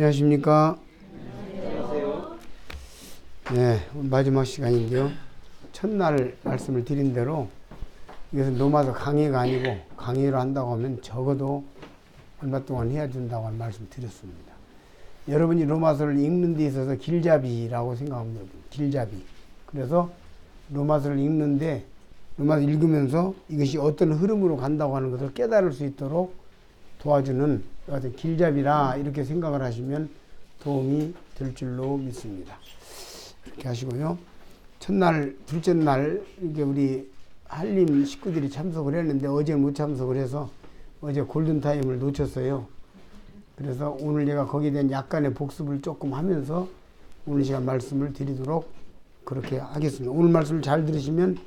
안녕하십니까. 네, 오늘 마지막 시간인데요. 첫날 말씀을 드린 대로 이것은 로마서 강의가 아니고 강의를 한다고 하면 적어도 얼마 동안 해야 된다고 하는 말씀 드렸습니다. 여러분이 로마서를 읽는 데 있어서 길잡이라고 생각하면 돼요. 길잡이. 그래서 로마서를 읽는데 로마서 읽으면서 이것이 어떤 흐름으로 간다고 하는 것을 깨달을 수 있도록 도와주는 길잡이라 이렇게 생각을 하시면 도움이 될 줄로 믿습니다. 이렇게 하시고요. 첫날, 둘째 날 이게 우리 한림 식구들이 참석을 했는데 어제 못 참석을 해서 어제 골든타임을 놓쳤어요. 그래서 오늘 제가 거기에 대한 약간의 복습을 조금 하면서 오늘 시간 말씀을 드리도록 그렇게 하겠습니다. 오늘 말씀을 잘 들으시면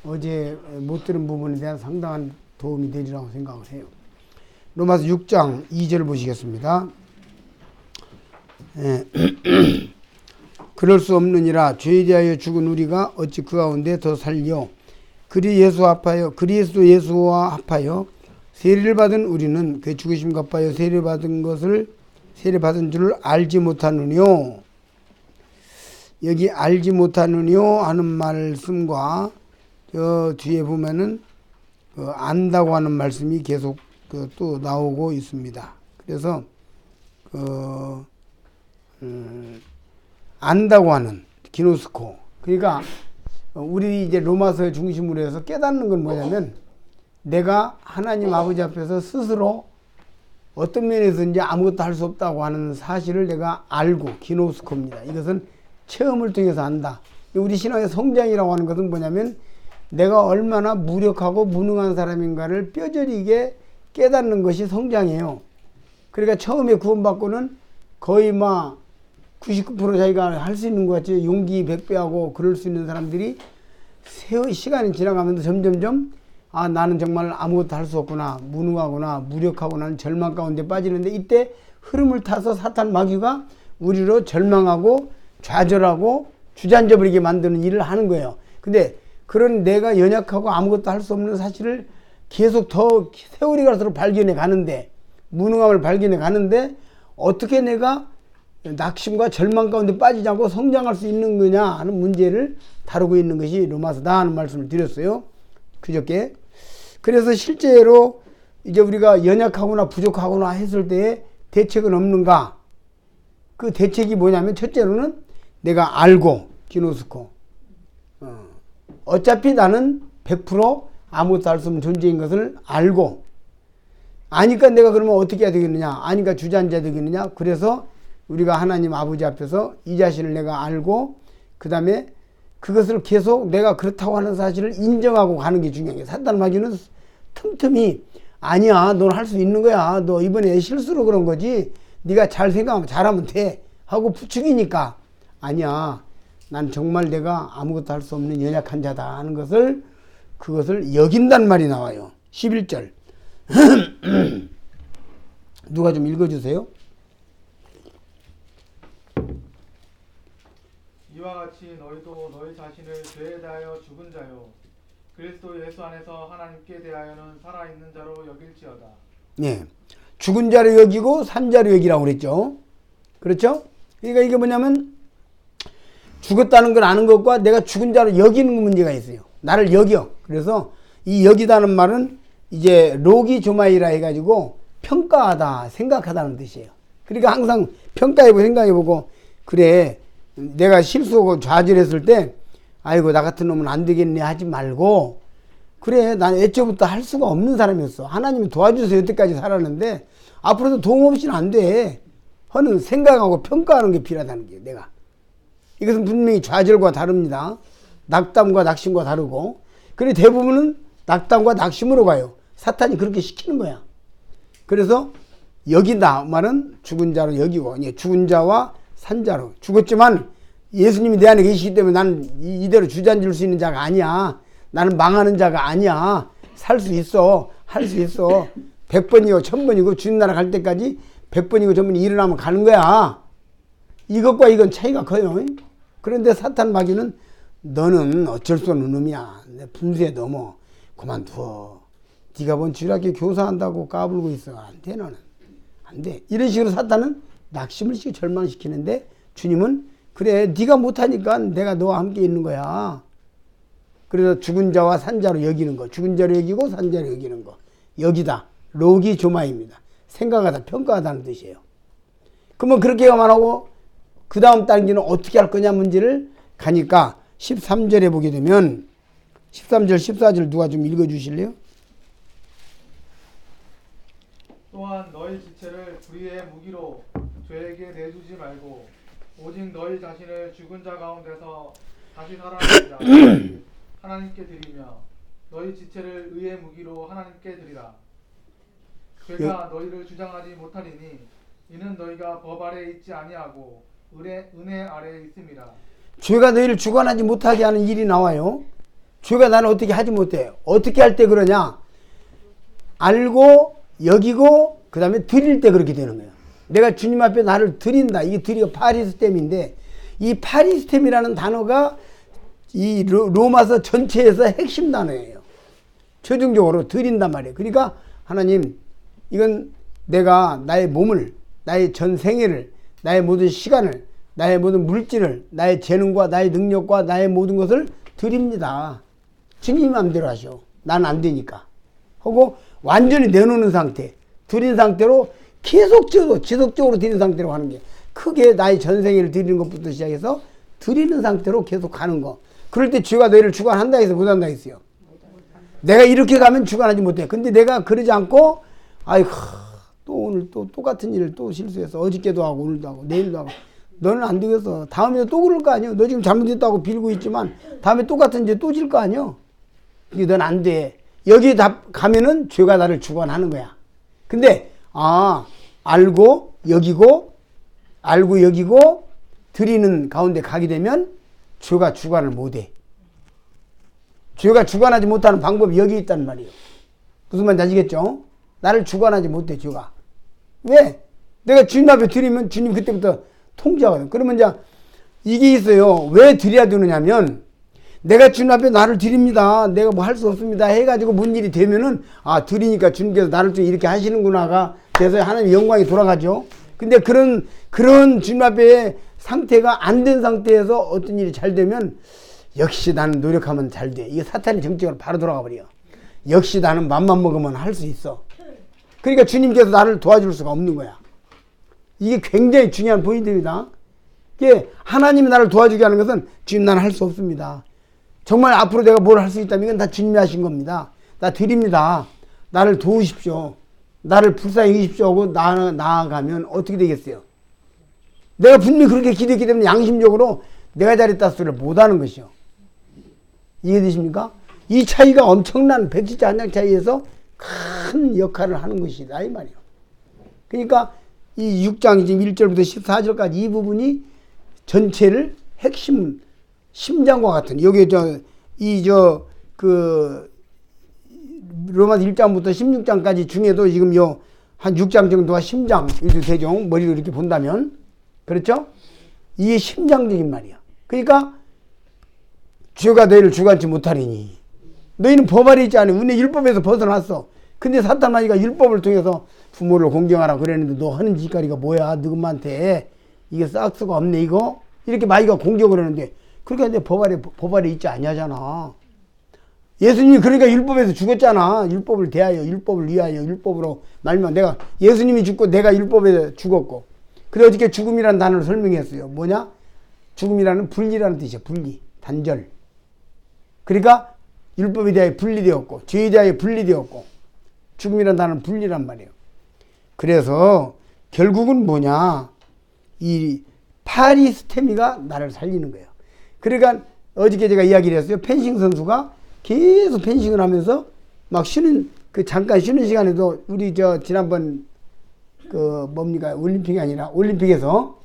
어제 못 들은 부분에 대한 상당한 도움이 되리라고 생각을 해요. 로마서 6장 2절 보시겠습니다. 예. 그럴 수 없느니라 죄에 대하여 죽은 우리가 어찌 그 가운데 더 살려 그리스도 예수와 합하여 세례를 받은 우리는 그 죽으심 갚아여 세례받은 줄을 알지 못하느뇨. 여기 알지 못하느뇨 하는 말씀과 저 뒤에 보면은 안다고 하는 말씀이 계속 또 나오고 있습니다. 그래서 안다고 하는 기노스코. 그러니까 우리 이제 로마서의 중심으로 해서 깨닫는 건 뭐냐면 내가 하나님 아버지 앞에서 스스로 어떤 면에서인지 아무것도 할 수 없다고 하는 사실을 내가 알고 기노스코입니다. 이것은 체험을 통해서 안다. 우리 신앙의 성장이라고 하는 것은 뭐냐면 내가 얼마나 무력하고 무능한 사람인가를 뼈저리게 깨닫는 것이 성장이에요. 그러니까 처음에 구원받고는 거의 막 99% 자기가 할 수 있는 것 같이 용기 100배하고 그럴 수 있는 사람들이 시간이 지나가면서 점점점 나는 정말 아무것도 할 수 없구나, 무능하구나, 무력하구나, 절망 가운데 빠지는데 이때 흐름을 타서 사탄 마귀가 우리로 절망하고 좌절하고 주저앉아버리게 만드는 일을 하는 거예요. 근데 그런 내가 연약하고 아무것도 할 수 없는 사실을 계속 더 세월이 갈수록 발견해 가는데, 무능함을 발견해 가는데 어떻게 내가 낙심과 절망 가운데 빠지지 않고 성장할 수 있는 거냐 하는 문제를 다루고 있는 것이 로마서다 하는 말씀을 드렸어요. 그저께. 그래서 실제로 이제 우리가 연약하거나 부족하거나 했을 때에 대책은 없는가? 그 대책이 뭐냐면 첫째로는 내가 알고 기노스코. 어차피 나는 100% 아무것도 할 수 없는 존재인 것을 알고 아니까 내가 그러면 어떻게 해야 되겠느냐? 아니까 주저앉아야 되겠느냐? 그래서 우리가 하나님 아버지 앞에서 이 자신을 내가 알고 그 다음에 그것을 계속 내가 그렇다고 하는 사실을 인정하고 가는 게 중요한 게 사탄 마귀는 틈틈이 아니야 넌 할 수 있는 거야 너 이번에 실수로 그런 거지 네가 잘 생각하면 잘하면 돼 하고 부추기니까 아니야 난 정말 내가 아무것도 할 수 없는 연약한 자다 하는 것을 그것을 여긴단 말이 나와요. 11절 누가 좀 읽어주세요. 이와 같이 너희도 너희 자신을 죄에 대하여 죽은 자요 그리스도 예수 안에서 하나님께 대하여는 살아있는 자로 여길지어다. 네, 죽은 자로 여기고 산 자로 여기라고 그랬죠. 그렇죠? 그러니까 이게 뭐냐면 죽었다는 걸 아는 것과 내가 죽은 자로 여기는 문제가 있어요. 나를 여겨. 그래서 이 여기다는 말은 이제 로기조마이라 해가지고 평가하다, 생각하다는 뜻이에요. 그러니까 항상 평가해보고 생각해보고 그래 내가 실수하고 좌절했을 때 아이고 나 같은 놈은 안 되겠네 하지 말고 그래 난 애초부터 할 수가 없는 사람이었어. 하나님이 도와주세요. 여태까지 살았는데 앞으로도 도움 없이는 안 돼. 하는 생각하고 평가하는 게 필요하다는 게 내가. 이것은 분명히 좌절과 다릅니다. 낙담과 낙심과 다르고 그래 대부분은 낙담과 낙심으로 가요. 사탄이 그렇게 시키는 거야. 그래서 여기다 말은 죽은 자로 여기고 죽은 자와 산자로 죽었지만 예수님이 내 안에 계시기 때문에 나는 이대로 주저앉을 수 있는 자가 아니야. 나는 망하는 자가 아니야. 살 수 있어. 할 수 있어. 100번이고 1000번이고 주님 나라 갈 때까지 100번이고 1000번이 일어나면 가는 거야. 이것과 이건 차이가 커요. 그런데 사탄 마귀는 너는 어쩔 수 없는 놈이야. 내 분수에 넘어. 그만둬. 네가 뭔 주일학교 교사한다고 까불고 있어. 안 돼 너는. 안 돼. 이런 식으로 사탄은 낙심을 시키고 절망시키는데 주님은 그래 네가 못하니까 내가 너와 함께 있는 거야. 그래서 죽은 자와 산자로 여기는 거. 죽은 자로 여기고 산자로 여기는 거. 여기다. 로기조마입니다. 생각하다 평가하다는 뜻이에요. 그러면 그렇게만 하고 그 다음 단계는 어떻게 할 거냐 문제를 가니까 13절에 보게 되면 13절 14절 누가 좀 읽어주실래요? 또한 너희 지체를 불의의 무기로 죄에게 내주지 말고 오직 너희 자신을 죽은 자 가운데서 다시 살아나는 자 하나님께 드리며 너희 지체를 의의 무기로 하나님께 드리라. 죄가 너희를 주장하지 못하리니 이는 너희가 법 아래에 있지 아니하고 은혜 아래에 있음이라. 죄가 너희를 주관하지 못하게 하는 일이 나와요. 죄가 나를 어떻게 하지 못해. 어떻게 할 때 그러냐. 알고 여기고 그 다음에 드릴 때 그렇게 되는 거예요. 내가 주님 앞에 나를 드린다. 이게 드리가 파리스템인데 이 파리스템이라는 단어가 이 로마서 전체에서 핵심 단어예요. 최종적으로 드린단 말이에요. 그러니까 하나님 이건 내가 나의 몸을 나의 전 생애를 나의 모든 시간을 나의 모든 물질을 나의 재능과 나의 능력과 나의 모든 것을 드립니다. 주님 마음대로 하셔. 난 안 되니까. 하고 완전히 내놓는 상태 드린 상태로 계속적으로 지속적으로 드린 상태로 하는 게 크게 나의 전생애를 드리는 것부터 시작해서 드리는 상태로 계속 가는 거. 그럴 때 죄가 너희를 주관한다 해서 못한다 했어요. 내가 이렇게 가면 주관하지 못해. 근데 내가 그러지 않고 아이고 또 오늘 또 똑같은 일을 또 실수해서 어저께도 하고 오늘도 하고 내일도 하고 너는 안 되겠어. 다음에 또 그럴 거 아니야. 너 지금 잘못했다고 빌고 있지만 다음에 똑같은 죄 또 질 거 아니야. 이게 넌 안 돼. 여기 다 가면은 죄가 나를 주관하는 거야. 근데 알고 여기고 드리는 가운데 가게 되면 죄가 주관을 못해. 죄가 주관하지 못하는 방법이 여기 있단 말이에요. 무슨 말인지 아시겠죠? 나를 주관하지 못해 죄가. 왜? 내가 주님 앞에 드리면 주님 그때부터 통제하거든. 그러면 이제 이게 있어요. 왜 드려야 되느냐면 내가 주님 앞에 나를 드립니다. 내가 뭐 할 수 없습니다. 해가지고 뭔 일이 되면은 드리니까 주님께서 나를 좀 이렇게 하시는구나가 돼서 하나님 영광이 돌아가죠. 근데 그런 주님 앞에 상태가 안 된 상태에서 어떤 일이 잘 되면 역시 나는 노력하면 잘 돼. 이게 사탄의 정책으로 바로 돌아가 버려. 역시 나는 맘만 먹으면 할 수 있어. 그러니까 주님께서 나를 도와줄 수가 없는 거야. 이게 굉장히 중요한 포인트입니다. 이게 하나님이 나를 도와주게 하는 것은 주님 나는 할 수 없습니다. 정말 앞으로 내가 뭘 할 수 있다면 이건 다 주님이 하신 겁니다. 나 드립니다. 나를 도우십시오. 나를 불쌍히 여기십시오 하고 나아가면 어떻게 되겠어요? 내가 분명히 그렇게 기도했기 때문에 양심적으로 내가 잘했다 소리를 못하는 것이요. 이해되십니까? 이 차이가 엄청난 백지자 한 장 차이에서 큰 역할을 하는 것이다 이 말이에요. 그러니까 이 6장 지금 1절부터 14절까지 이 부분이 전체를 핵심 심장과 같은 여기 로마서 1장부터 16장까지 중에도 지금 한 6장 정도가 심장 이렇게 되죠. 머리로 이렇게 본다면 그렇죠? 이게 심장적인 말이야. 그러니까 죄가 너희를 주관치 못하리니 너희는 법 아래 있지 않아. 은혜 율법에서 벗어났어. 근데 사탄마귀가 율법을 통해서 부모를 공경하라 그랬는데 너 하는 짓거리가 뭐야? 너희한테 이게 싹수가 없네 이거? 이렇게 마귀가 공격을 하는데 그러니까 법 아래 있지 아니하잖아. 예수님이 그러니까 율법에서 죽었잖아. 율법을 대하여 율법을 위하여 율법으로 말면 내가 예수님이 죽고 내가 율법에 죽었고 그래 어저께 죽음이라는 단어를 설명했어요. 뭐냐? 죽음이라는 분리라는 뜻이야. 분리, 단절. 그러니까 율법에 대하여 분리되었고 죄에 대하여 분리되었고 죽음이라는 단어는 분리란 말이에요. 그래서 결국은 뭐냐? 이 파리스테미가 나를 살리는 거예요. 그러니까 어저께 제가 이야기를 했어요. 펜싱 선수가 계속 펜싱을 하면서 막 쉬는 잠깐 쉬는 시간에도 우리 지난번 올림픽이 아니라 올림픽에서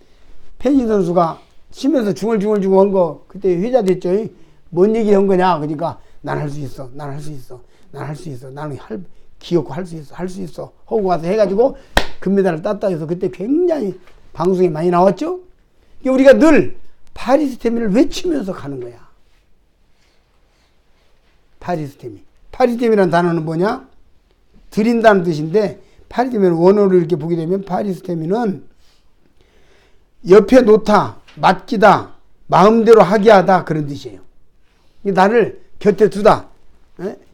펜싱 선수가 쉬면서 중얼중얼 한 거 그때 회자 됐죠. 뭔 얘기 한 거냐? 그러니까 난 할 수 있어. 난 할 수 있어. 난 할 수 있어. 나는 기어코 할 수 있어. 할 수 있어. 하고 와서 해가지고 금메달을 땄다 해서 그때 굉장히 방송에 많이 나왔죠. 우리가 늘 파리스테미를 외치면서 가는 거야. 파리스테미. 파리스테미라는 단어는 뭐냐? 드린다는 뜻인데 파리스테미는 원어로 이렇게 보게 되면 파리스테미는 옆에 놓다, 맡기다, 마음대로 하게 하다 그런 뜻이에요. 나를 곁에 두다.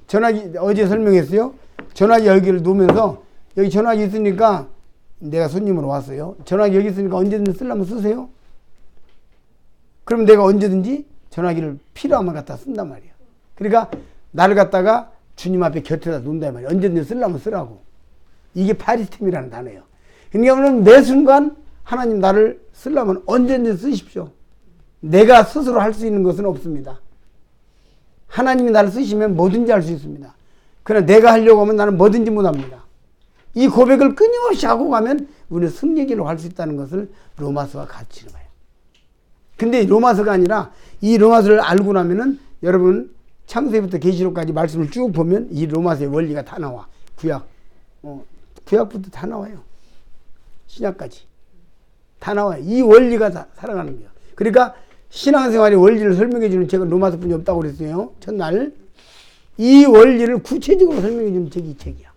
전화기 어제 설명했어요. 전화기 여기를 놓으면서 여기 전화기 있으니까 내가 손님으로 왔어요. 전화기 여기 있으니까 언제든지 쓰려면 쓰세요. 그러면 내가 언제든지 전화기를 필요하면 갖다 쓴단 말이야. 그러니까 나를 갖다가 주님 앞에 곁에다 놓는단 말이야. 언제든지 쓰려면 쓰라고. 이게 파리스템이라는 단어예요. 그러니까 매 순간 하나님 나를 쓰려면 언제든지 쓰십시오. 내가 스스로 할 수 있는 것은 없습니다. 하나님이 나를 쓰시면 뭐든지 할 수 있습니다. 그러나 내가 하려고 하면 나는 뭐든지 못합니다. 이 고백을 끊임없이 하고 가면 우리는 승리기로 할 수 있다는 것을 로마서가 가르치는 거예요. 근데 로마서가 아니라 이 로마서를 알고 나면은 여러분 창세기부터 계시록까지 말씀을 쭉 보면 이 로마서의 원리가 다 나와. 구약부터 다 나와요. 신약까지 다 나와요. 이 원리가 다 살아가는 거예요. 그러니까 신앙생활의 원리를 설명해 주는 책은 로마서뿐이 없다고 그랬어요. 첫날 이 원리를 구체적으로 설명해 주는 책이 이 책이야.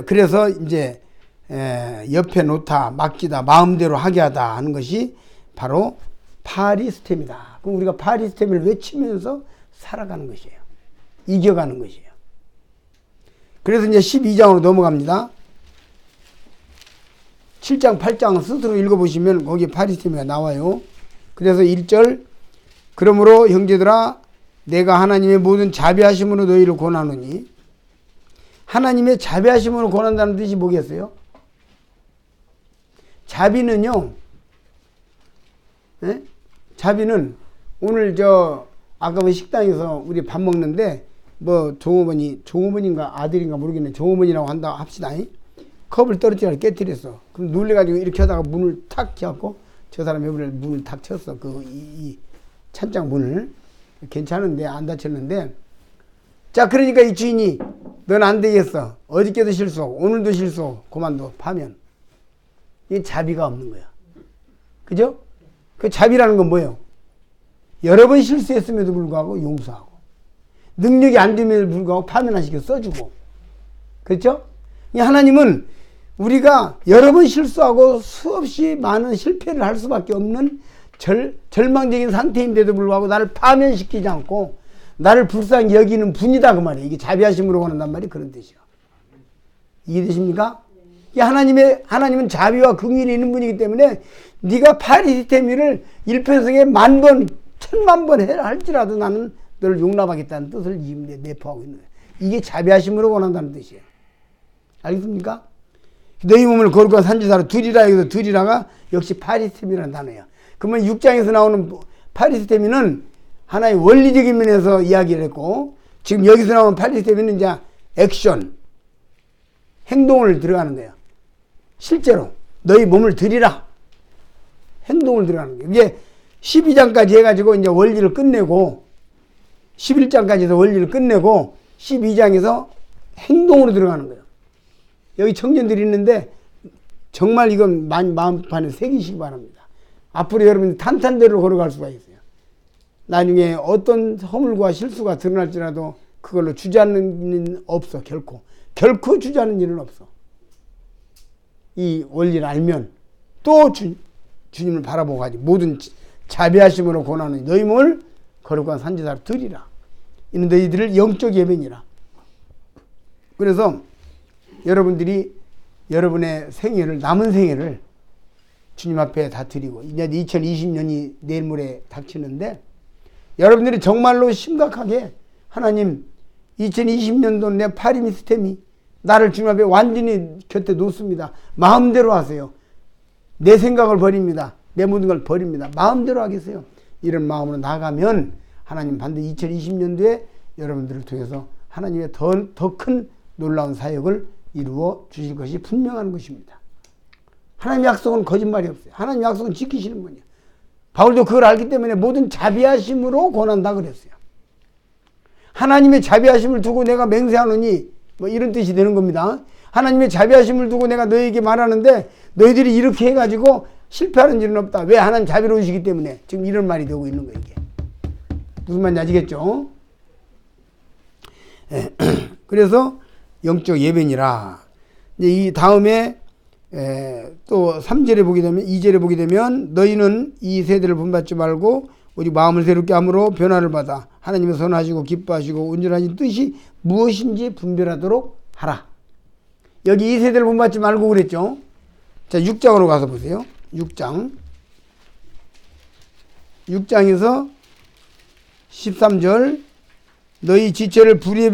그래서 이제 옆에 놓다, 맡기다, 마음대로 하게 하다 하는 것이 바로 파리스템이다. 그럼 우리가 파리스템을 외치면서 살아가는 것이에요. 이겨가는 것이에요. 그래서 이제 12장으로 넘어갑니다. 7장, 8장 스스로 읽어보시면 거기에 파리스템이 나와요. 그래서 1절 그러므로 형제들아 내가 하나님의 모든 자비하심으로 너희를 권하노니 하나님의 자비하심으로 권한다는 뜻이 뭐겠어요? 자비는요. 자비는 오늘 아까 식당에서 우리 밥 먹는데 뭐 종어머니인가 아들인가 모르겠네. 종어머니라고 한다 합시다. 컵을 떨어뜨려 깨뜨렸어. 그럼 놀래가지고 이렇게 하다가 문을 탁 켜갖고 저 사람이 문을 탁 쳤어. 이 찬장 문을. 괜찮은데 안 다쳤는데 자 그러니까 이 주인이 넌 안 되겠어. 어저께도 실수 오늘도 실수 그만둬 파면 이게 자비가 없는 거야. 그죠? 그 자비라는 건 뭐예요? 여러 번 실수했음에도 불구하고 용서하고 능력이 안 됨에도 불구하고 파면하시켜 써주고 그렇죠? 하나님은 우리가 여러 번 실수하고 수없이 많은 실패를 할 수밖에 없는 절망적인 상태인데도 불구하고 나를 파면시키지 않고 나를 불쌍히 여기는 분이다 그 말이에요. 이게 자비하심으로 원한단 말이 그런 뜻이에요. 이해되십니까? 하나님은 자비와 긍휼이 있는 분이기 때문에 네가 파리스테미를 일편성에 10,000번, 10,000,000번 해라 할지라도 나는 너를 용납하겠다는 뜻을 내포하고 있는 거예요. 이게 자비하심으로 원한다는 뜻이에요. 알겠습니까? 너희 몸을 거룩한 산지사로 드리라 여기서 드리라가 역시 파리스테미라는 단어예요. 그러면 6장에서 나오는 파리스테미는 하나의 원리적인 면에서 이야기를 했고 지금 여기서 나오는 파리스테미는 이제 액션, 행동을 들어가는 거예요. 실제로 너희 몸을 드리라. 행동을 들어가는 거예요. 이게 12장까지 해가지고 이제 원리를 끝내고 11장까지도 원리를 끝내고 12장에서 행동으로 들어가는 거예요. 여기 청년들이 있는데 정말 이건 마음판에 새기시기 바랍니다. 앞으로 여러분이 탄탄대로 걸어갈 수가 있어요. 나중에 어떤 허물과 실수가 드러날지라도 그걸로 주저하는 일은 없어. 결코 주저하는 일은 없어. 이 원리를 알면 또 주님을 바라보고 가지. 모든 자비하심으로 권하는 너희 몸을 거룩한 산지사로 드리라. 이는 너희들을 영적 예배니라. 그래서 여러분들이 여러분의 생애를 남은 생애를 주님 앞에 다 드리고 이제 2020년이 내일 모레 닥치는데 여러분들이 정말로 심각하게 하나님 2020년도 내 파리스템이 나를 주님 앞에 완전히 곁에 놓습니다. 마음대로 하세요. 내 생각을 버립니다. 내 모든 걸 버립니다. 마음대로 하겠어요. 이런 마음으로 나가면 하나님 반드시 2020년도에 여러분들을 통해서 하나님의 더 큰 놀라운 사역을 이루어 주실 것이 분명한 것입니다. 하나님의 약속은 거짓말이 없어요. 하나님의 약속은 지키시는 분이에요. 바울도 그걸 알기 때문에 모든 자비하심으로 권한다 그랬어요. 하나님의 자비하심을 두고 내가 맹세하노니 뭐 이런 뜻이 되는 겁니다. 하나님의 자비하심을 두고 내가 너희에게 말하는데 너희들이 이렇게 해가지고 실패하는 일은 없다. 왜? 하나님 자비로우시기 때문에 지금 이런 말이 되고 있는 거예요. 이게. 무슨 말인지 아시겠죠? 그래서 영적 예배니라. 이제 이 다음에 또 3절에 보게 되면 2절에 보게 되면 너희는 이 세대를 본받지 말고 오직 마음을 새롭게 함으로 변화를 받아 하나님의 선하시고 기뻐하시고 온전하신 뜻이 무엇인지 분별하도록 하라. 여기 이 세대를 본받지 말고 그랬죠. 자, 6장으로 가서 보세요. 6장에서 13절 너희 지체를 불의의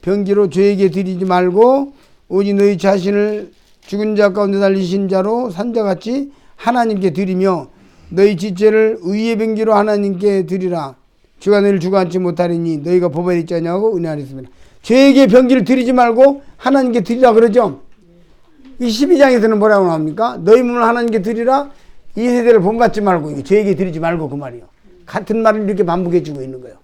병기로 죄에게 드리지 말고 오직 너희 자신을 죽은 자 가운데 살리신 자로 산자같이 하나님께 드리며 너희 지체를 의의 병기로 하나님께 드리라. 주가 너희를 주고 앉지 못하리니 너희가 법에 있지 않냐고 은혜하였습니다. 죄에게 병기를 드리지 말고 하나님께 드리라 그러죠. 이 12장에서는 뭐라고 나옵니까? 너희 몸을 하나님께 드리라. 이 세대를 본받지 말고 죄에게 드리지 말고 그 말이요. 같은 말을 이렇게 반복해 주고 있는 거예요.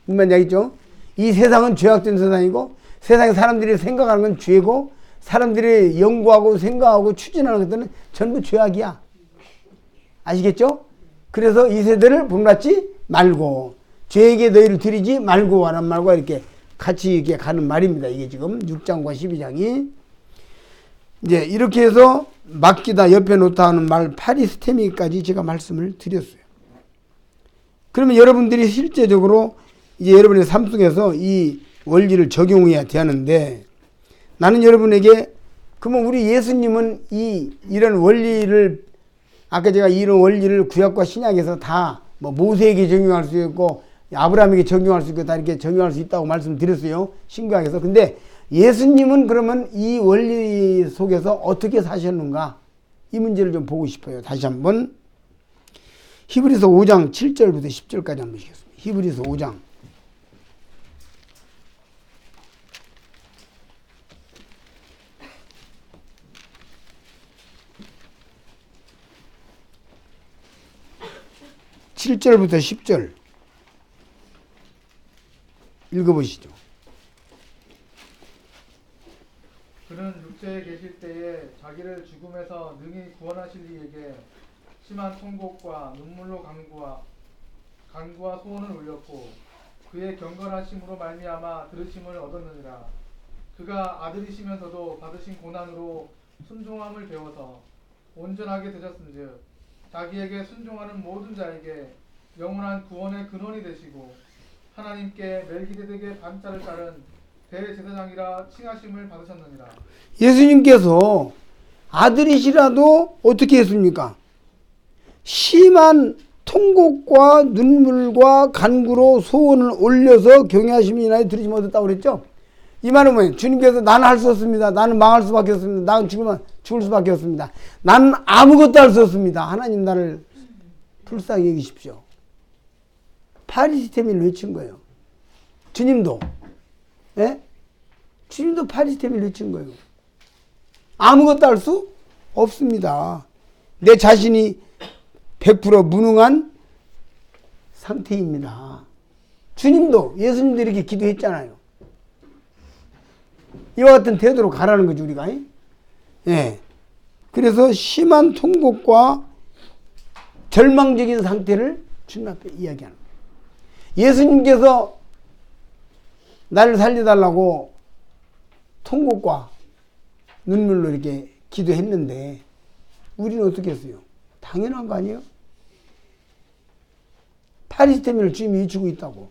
무슨 말이죠? 이 세상은 죄악된 세상이고 세상에 사람들이 생각하는 건 죄고 사람들이 연구하고 생각하고 추진하는 것들은 전부 죄악이야. 아시겠죠? 그래서 이 세대를 본받지 말고 죄에게 너희를 드리지 말고 하는 말과 이렇게 같이 이렇게 가는 말입니다. 이게 지금 6장과 12장이 이제 이렇게 해서 맡기다 옆에 놓다 하는 말 파리스테미까지 제가 말씀을 드렸어요. 그러면 여러분들이 실제적으로 이제 여러분의 삶 속에서 이 원리를 적용해야 되는데 나는 여러분에게 그러면 우리 예수님은 이런 원리를 아까 제가 이런 원리를 구약과 신약에서 다 뭐 모세에게 적용할 수 있고 아브라함에게 적용할 수 있고 다 이렇게 적용할 수 있다고 말씀드렸어요. 신구약에서. 근데 예수님은 그러면 이 원리 속에서 어떻게 사셨는가 이 문제를 좀 보고 싶어요. 다시 한번 히브리서 5장 7절부터 10절까지 한번 보시겠습니다. 히브리서 5장 7절부터 10절 읽어보시죠. 그는 육체에 계실 때에 자기를 죽음에서 능히 구원하실 이에게 심한 통곡과 눈물로 간구와 소원을 울렸고 그의 경건하심으로 말미암아 들으심을 얻었느니라. 그가 아들이시면서도 받으신 고난으로 순종함을 배워서 온전하게 되셨은즉 자기에게 순종하는 모든 자에게 영원한 구원의 근원이 되시고 하나님께 멜기세덱의 반자를 따른 대제사장이라 칭하심을 받으셨느니라. 예수님께서 아들이시라도 어떻게 했습니까? 심한 통곡과 눈물과 간구로 소원을 올려서 경외하심이 인하여 들으지 못했다고 그랬죠. 이 말은 뭐예요? 주님께서 나는 할 수 없습니다. 나는 망할 수밖에 없습니다. 나는 죽을 수밖에 없습니다. 나는 아무것도 할 수 없습니다. 하나님 나를 불쌍히 여기십시오. 파리스테미를 외친 거예요. 주님도 주님도 파리스테미를 외친 거예요. 아무것도 할 수 없습니다. 내 자신이 100% 무능한 상태입니다. 주님도 예수님도 이렇게 기도했잖아요. 이와 같은 태도로 가라는 거죠, 우리가. 예. 그래서 심한 통곡과 절망적인 상태를 주님 앞에 이야기하는 거예요. 예수님께서 나를 살려달라고 통곡과 눈물로 이렇게 기도했는데 우리는 어떻게 했어요? 당연한 거 아니에요? 파리스테미를 주님이 주고 있다고.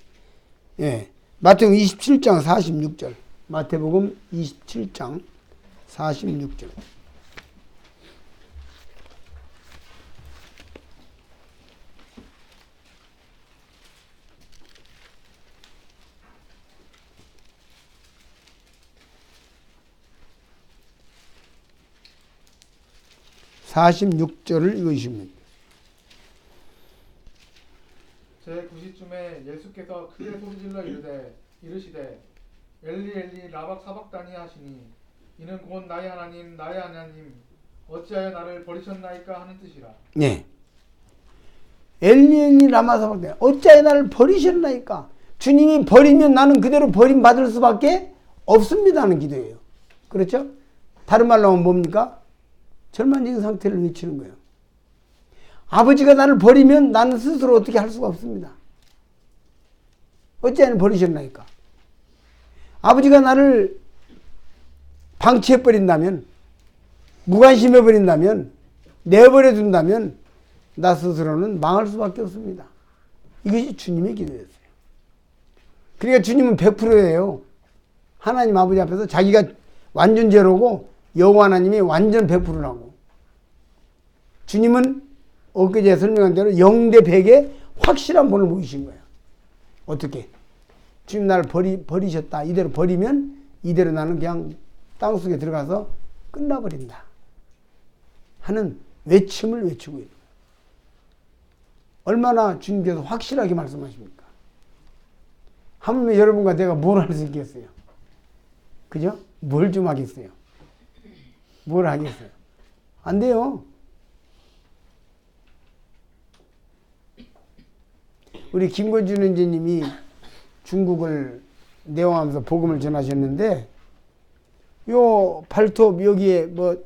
예. 마태복음 27장 46절. 마태복음 27장 46절. (46절을) 읽으시면 됩니다. 제9시쯤에 예수께서 크게 소리질러 이르시되 엘리 엘리 라박 사박다니 하시니 이는 곧 나의 하나님 어찌하여 나를 버리셨나이까 하는 뜻이라. 네. 엘리 엘리 라마 사박다니 어찌하여 나를 버리셨나이까. 주님이 버리면 나는 그대로 버림받을 수밖에 없습니다 하는 기도예요. 그렇죠? 다른 말로 하면 뭡니까? 절망적인 상태를 외치는 거예요. 아버지가 나를 버리면 나는 스스로 어떻게 할 수가 없습니다. 어찌하여 버리셨나이까. 아버지가 나를 방치해버린다면 무관심해 버린다면, 내버려 둔다면 나 스스로는 망할 수밖에 없습니다. 이것이 주님의 기도였어요. 그러니까 주님은 100%예요. 하나님 아버지 앞에서 자기가 완전 제로고 여호와 하나님이 완전 100%라고. 주님은 엊그제 설명한 대로 0대 100의 확실한 본을 보이신 거예요. 어떻게? 주님 나를 버리셨다. 이대로 버리면 이대로 나는 그냥 땅속에 들어가서 끝나버린다 하는 외침을 외치고 있는 거예요. 얼마나 주님께서 확실하게 말씀하십니까? 하물며 여러분과 내가 뭘 할 수 있겠어요? 그죠? 뭘 좀 하겠어요? 뭘 하겠어요? 안 돼요. 우리 김건준 원재님이 중국을 내용하면서 복음을 전하셨는데, 요 발톱 여기에 뭐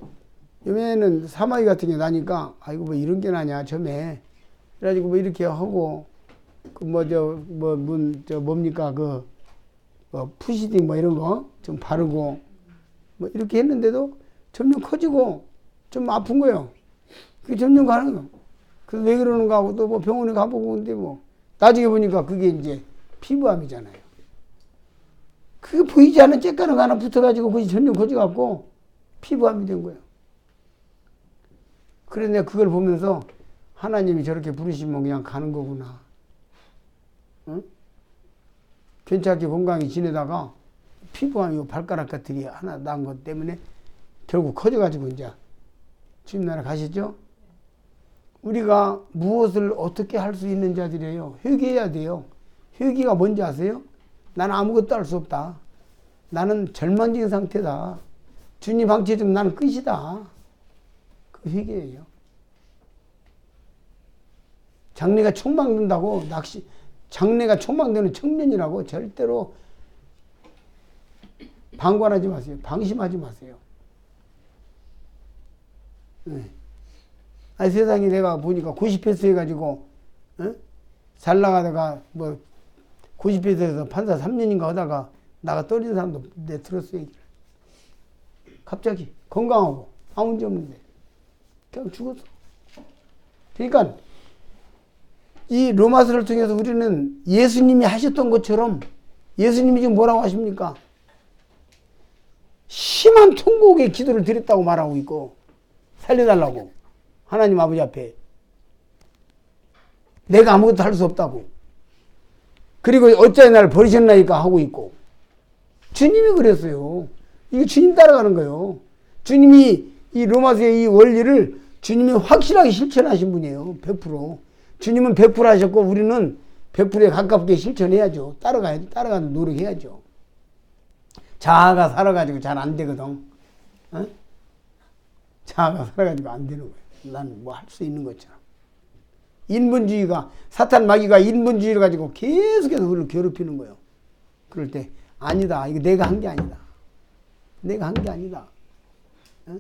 요매는 사마귀 같은 게 나니까 아이고 뭐 이런 게 나냐 점에 그래가지고 뭐 이렇게 하고 그 뭐 뭡니까 그 푸시딩 뭐 이런 거 좀 바르고 뭐 이렇게 했는데도 점점 커지고 좀 아픈 거예요. 그게 점점 가는 거. 그래서 왜 그러는가 하고 또 뭐 병원에 가보고 근데 뭐 나중에 보니까 그게 이제 피부암이잖아요. 그게 보이지 않는 쬐까는 거 하나 붙어가지고 그게 점점 커져갖고 피부암이 된 거예요. 그래서 내가 그걸 보면서 하나님이 저렇게 부르시면 그냥 가는 거구나. 응? 괜찮게 건강히 지내다가 피부암이 발가락 같은 게 하나 난 것 때문에 결국 커져가지고 이제 주님 나라 가시죠? 우리가 무엇을 어떻게 할 수 있는 자들이에요. 회개해야 돼요. 회개가 뭔지 아세요? 나는 아무것도 할 수 없다. 나는 절망적인 상태다. 주님 방치해주면 나는 끝이다. 그 회개예요. 장래가 촉망된다고 장래가 촉망되는 청년이라고 절대로 방관하지 마세요. 방심하지 마세요. 네. 아니, 세상에 내가 보니까 90패스 해가지고, 잘 나가다가, 뭐, 90패스에서 판사 3년인가 하다가 나가 떨어진 사람도 내 들었어요. 갑자기 건강하고 아무 문제 없는데 그냥 죽었어. 그러니까 이 로마서를 통해서 우리는 예수님이 하셨던 것처럼 예수님이 지금 뭐라고 하십니까? 심한 통곡의 기도를 드렸다고 말하고 있고 살려달라고 하나님 아버지 앞에 내가 아무것도 할 수 없다고 그리고 어찌하여 나를 버리셨나이까 하고 있고 주님이 그랬어요. 이거 주님 따라가는 거예요. 주님이 이 로마서의 이 원리를 주님이 확실하게 실천하신 분이에요. 100%. 주님은 100% 하셨고 우리는 100%에 가깝게 실천해야죠. 따라가는 노력해야죠. 자아가 살아가지고 잘 안 되거든. 어? 자아가 살아가지고 안 되는 거예요. 난 뭐 할 수 있는 것처럼. 인본주의가, 사탄 마귀가 인본주의를 가지고 계속해서 우리를 괴롭히는 거예요. 그럴 때, 아니다. 이거 내가 한 게 아니다. 내가 한 게 아니다. 어?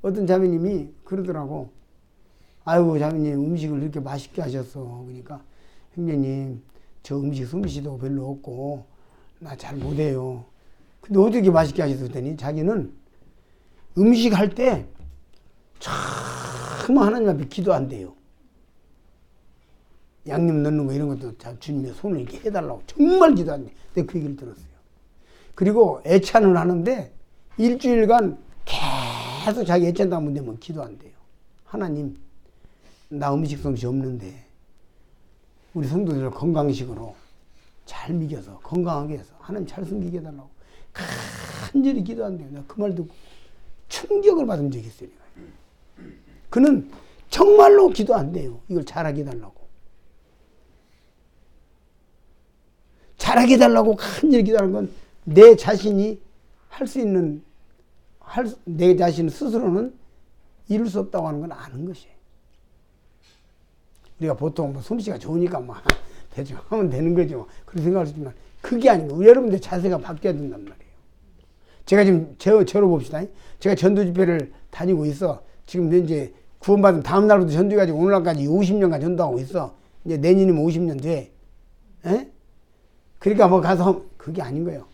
어떤 자매님이 그러더라고. 아이고, 자매님 음식을 이렇게 맛있게 하셨어. 그러니까, 형제님, 저 음식 솜씨도 별로 없고, 나 잘 못해요. 근데 어떻게 맛있게 하셨더니, 자기는 음식 할 때, 참 하나님 앞에 기도 안 돼요. 양념 넣는 거 이런 것도 주님의 손을 이렇게 해달라고 정말 기도 안 돼. 내가 그 얘기를 들었어요. 그리고 애찬을 하는데 일주일간 계속 자기 애찬 한번 되면 기도 안 돼요. 하나님, 나 음식 솜씨 없는데 우리 성도들을 건강식으로 잘 먹여서 건강하게 해서 하나님 잘 섬기게 해달라고 간절히 기도 안 돼요. 내가 그 말 듣고 충격을 받은 적이 있어요. 그는 정말로 기도 안 돼요. 이걸 잘하게 해달라고. 잘하게 해달라고 간절히 기도하는 건 내 자신이 할 수 있는, 내 자신 스스로는 이룰 수 없다고 하는 건 아는 것이에요. 우리가 보통 뭐 솜씨가 좋으니까 막 대충 하면 되는 거죠. 그런 생각을 하지만 그게 아니고 여러분들 자세가 바뀌어야 된단 말이에요. 제가 지금 저로 봅시다. 제가 전도 집회를 다니고 있어. 지금 이제 구원받은 다음 날부터 전도해가지고 오늘날까지 50년간 전도하고 있어. 이제 내년이면 50년 돼. 에? 그러니까 뭐 가서 그게 아닌 거예요.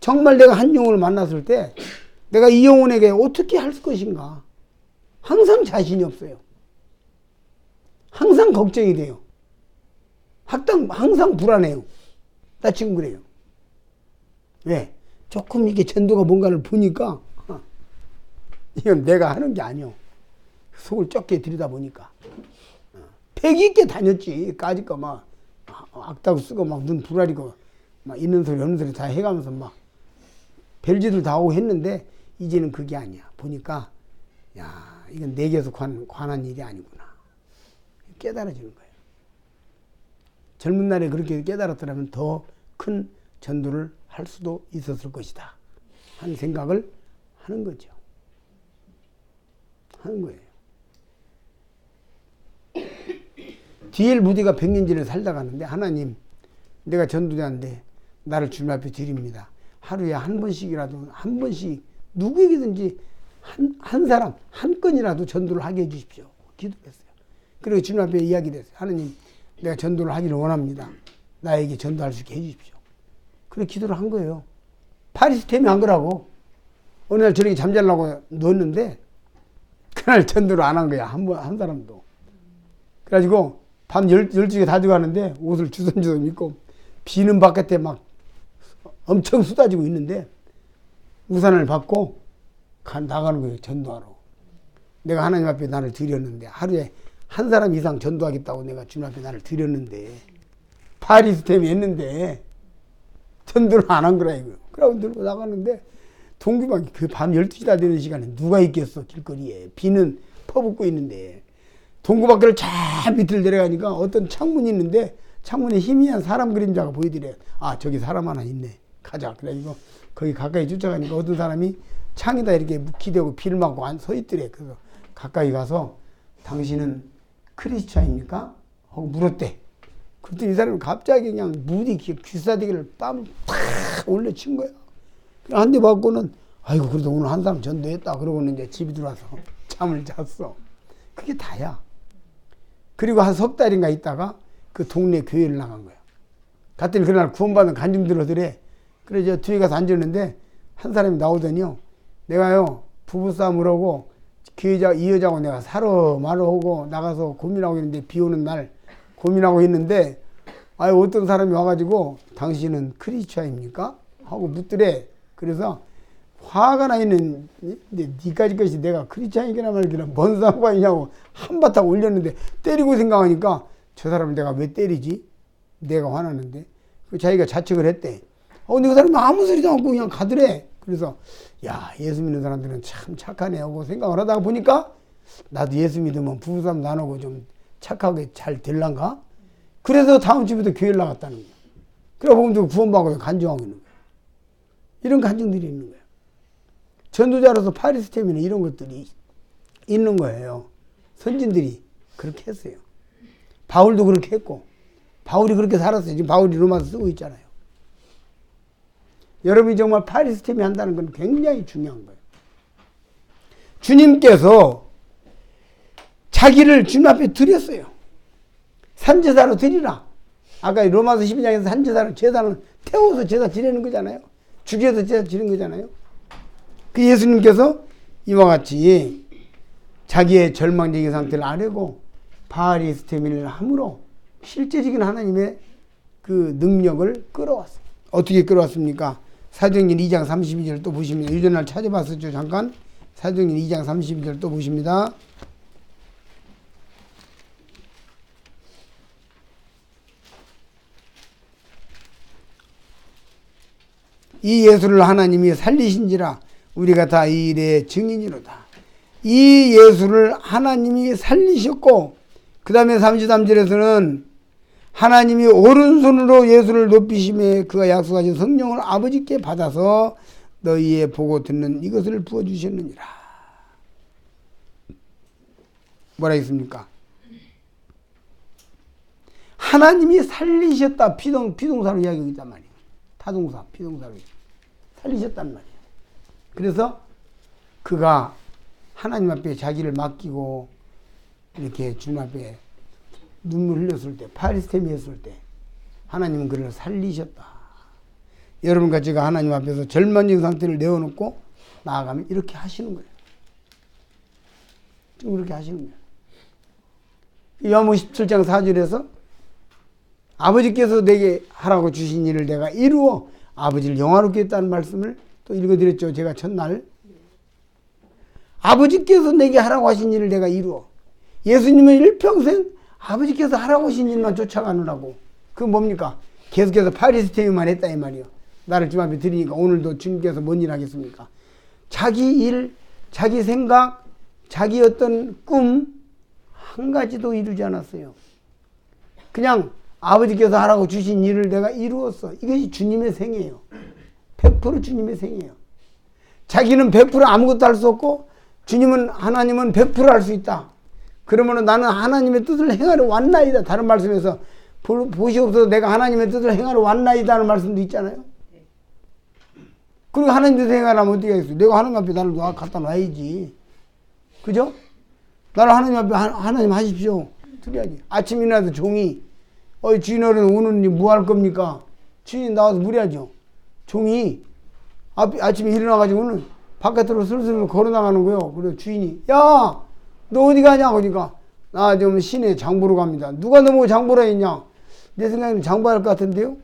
정말 내가 한 영혼을 만났을 때 내가 이 영혼에게 어떻게 할 것인가. 항상 자신이 없어요. 항상 걱정이 돼요. 항상 불안해요. 나 지금 그래요. 왜? 조금 이게 전도가 뭔가를 보니까 이건 내가 하는 게 아니오. 속을 좁게 들여다보니까. 패기 있게 다녔지. 까짓거 막 악다고 쓰고 막 눈 부라리고 막 있는 소리 없는 소리 다 해가면서 막 별짓을 다 하고 했는데 이제는 그게 아니야. 보니까 야 이건 내게서 관한 일이 아니구나. 깨달아지는 거예요. 젊은 날에 그렇게 깨달았더라면 더 큰 전도를 할 수도 있었을 것이다 하는 생각을 하는 거죠. 하는 거예요. 디엘 무디가 100년전에 살다 가는데 하나님 내가 전도자인데 나를 주님 앞에 드립니다. 하루에 한 번씩이라도 한 번씩 누구에게든지 한 사람 한 건이라도 전도를 하게 해주십시오. 기도했어요. 그리고 주님 앞에 이야기를 했어요. 하나님 내가 전도를 하기를 원합니다. 나에게 전도할 수 있게 해주십시오. 그래 기도를 한 거예요. 파리스템이 한 거라고. 어느 날 저렇게 잠자려고 누웠는데 그날 전도를 안 한 거야. 한 사람도. 그래가지고 밤 12시에 다 들어가는데 옷을 주섬주섬 입고 비는 바깥에 막 엄청 쏟아지고 있는데 우산을 받고 나가는 거예요. 전도하러. 내가 하나님 앞에 나를 드렸는데 하루에 한 사람 이상 전도하겠다고 내가 주님 앞에 나를 드렸는데 파리스템이 했는데 전도를 안 한 거라 이거요. 그러고 들고 나가는데 동기만 그 밤 12시 다 되는 시간에 누가 있겠어 길거리에. 비는 퍼붓고 있는데 동구밖을 저 밑을 내려가니까 어떤 창문이 있는데 창문에 희미한 사람 그림자가 보이더래. 아 저기 사람 하나 있네. 가자. 그래가지고 거기 가까이 쫓아가니까 어떤 사람이 창에다 이렇게 기대고 비를 맞고 서 있더래. 그래서 가까이 가서 당신은 크리스찬입니까? 하고 물었대. 그랬더니 이 사람이 갑자기 그냥 무디 귀싸대기를 뺨을 팍 올려친 거야. 한 대 맞고는 아이고 그래도 오늘 한 사람 전도했다. 그러고는 이제 집에 들어와서 잠을 잤어. 그게 다야. 그리고 한 석 달인가 있다가 그 동네 교회를 나간 거야. 갔더니 그날 구원받은 간증들어들에. 그래 저 뒤에 가서 앉았는데 한 사람이 나오더니요. 내가요 부부싸움을 하고 이 여자하고 내가 사러 말을 하고 나가서 고민하고 있는데 비 오는 날 고민하고 있는데 어떤 사람이 와가지고 당신은 크리스찬입니까? 하고 묻더래. 그래서 화가 나 있는 니까지 것이 내가 크리스찬이기나 말기나 뭔 상관이냐고 한바탕 올렸는데 때리고 생각하니까 저 사람을 내가 왜 때리지? 내가 화나는데 자기가 자책을 했대. 근데 그 사람이 아무 소리도 않고 그냥 가더래. 그래서 야 예수 믿는 사람들은 참 착하네 하고 생각을 하다가 보니까 나도 예수 믿으면 부부싸움 나누고 좀 착하게 잘 될란가? 그래서 다음 주부터 교회를 나갔다는 거야. 그래 보면 구원받고 간증하고 있는 거야. 이런 간증들이 있는 거야. 전도자로서 파리스템에는 이런 것들이 있는 거예요. 선진들이 그렇게 했어요. 바울도 그렇게 했고 바울이 그렇게 살았어요. 지금 바울이 로마서 쓰고 있잖아요. 여러분이 정말 파리스템이 한다는 건 굉장히 중요한 거예요. 주님께서 자기를 주님 앞에 드렸어요. 산제사로 드리라. 아까 로마서 12장에서 산제사로 제사는 태워서 제사 지내는 거잖아요. 죽여서 제사 지내는 거잖아요. 그 예수님께서 이와 같이 자기의 절망적인 상태를 아뢰고 파리스템을 함으로 실제적인 하나님의 그 능력을 끌어왔어요. 어떻게 끌어왔습니까? 사도행전 2장 32절 또 보십니다. 유전날 찾아봤었죠. 잠깐. 사도행전 2장 32절 또 보십니다. 이 예수를 하나님이 살리신지라 우리가 다 이 일의 증인이로다. 이 예수를 하나님이 살리셨고 그 다음에 33절에서는 하나님이 오른손으로 예수를 높이심에 그가 약속하신 성령을 아버지께 받아서 너희의 보고 듣는 이것을 부어주셨느니라. 뭐라 했습니까? 하나님이 살리셨다. 비동사로 이야기하고 있단 말이에요. 타동사, 비동사로 살리셨단 말이에요. 그래서 그가 하나님 앞에 자기를 맡기고 이렇게 주님 앞에 눈물 흘렸을 때, 파리스템이 했을 때 하나님은 그를 살리셨다. 여러분과 제가 하나님 앞에서 절망적인 상태를 내어놓고 나아가면 이렇게 하시는 거예요. 좀 그렇게 하시는 거예요. 요한복음 17장 4절에서 아버지께서 내게 하라고 주신 일을 내가 이루어 아버지를 영화롭게 했다는 말씀을 또 읽어드렸죠. 제가 첫날. 아버지께서 내게 하라고 하신 일을 내가 이루어. 예수님은 일평생 아버지께서 하라고 하신 일만 쫓아가느라고. 그건 뭡니까? 계속해서 파리스테미만 했다 이 말이요. 나를 주님 앞에 드리니까 오늘도 주님께서 뭔 일 하겠습니까? 자기 일, 자기 생각, 자기 어떤 꿈 한 가지도 이루지 않았어요. 그냥 아버지께서 하라고 주신 일을 내가 이루었어. 이것이 주님의 생이에요. 100% 주님의 생이에요. 자기는 100% 아무것도 할 수 없고 주님은 하나님은 100% 할 수 있다. 그러면 나는 하나님의 뜻을 행하러 왔나이다. 다른 말씀에서 보시옵소서 내가 하나님의 뜻을 행하러 왔나이다 하는 말씀도 있잖아요. 그리고 하나님 뜻을 행하려면 어떻게 하겠어요? 내가 하나님 앞에 나를 갖다 놔야지. 그죠? 나를 하나님 앞에 하나님 하십시오. 어떻게 하지? 아침 일어나서 종이 주인어른 오늘 뭐 할 겁니까? 주인이 나와서 물어야죠. 종이 아침에 일어나가지고는 바깥으로 슬슬 걸어나가는 거예요. 그래서 주인이 야 너 어디 가냐? 그러니까 나 지금 시내 장보러 갑니다. 누가 너보고 장보러 했냐? 내 생각에는 장보할 것 같은데요.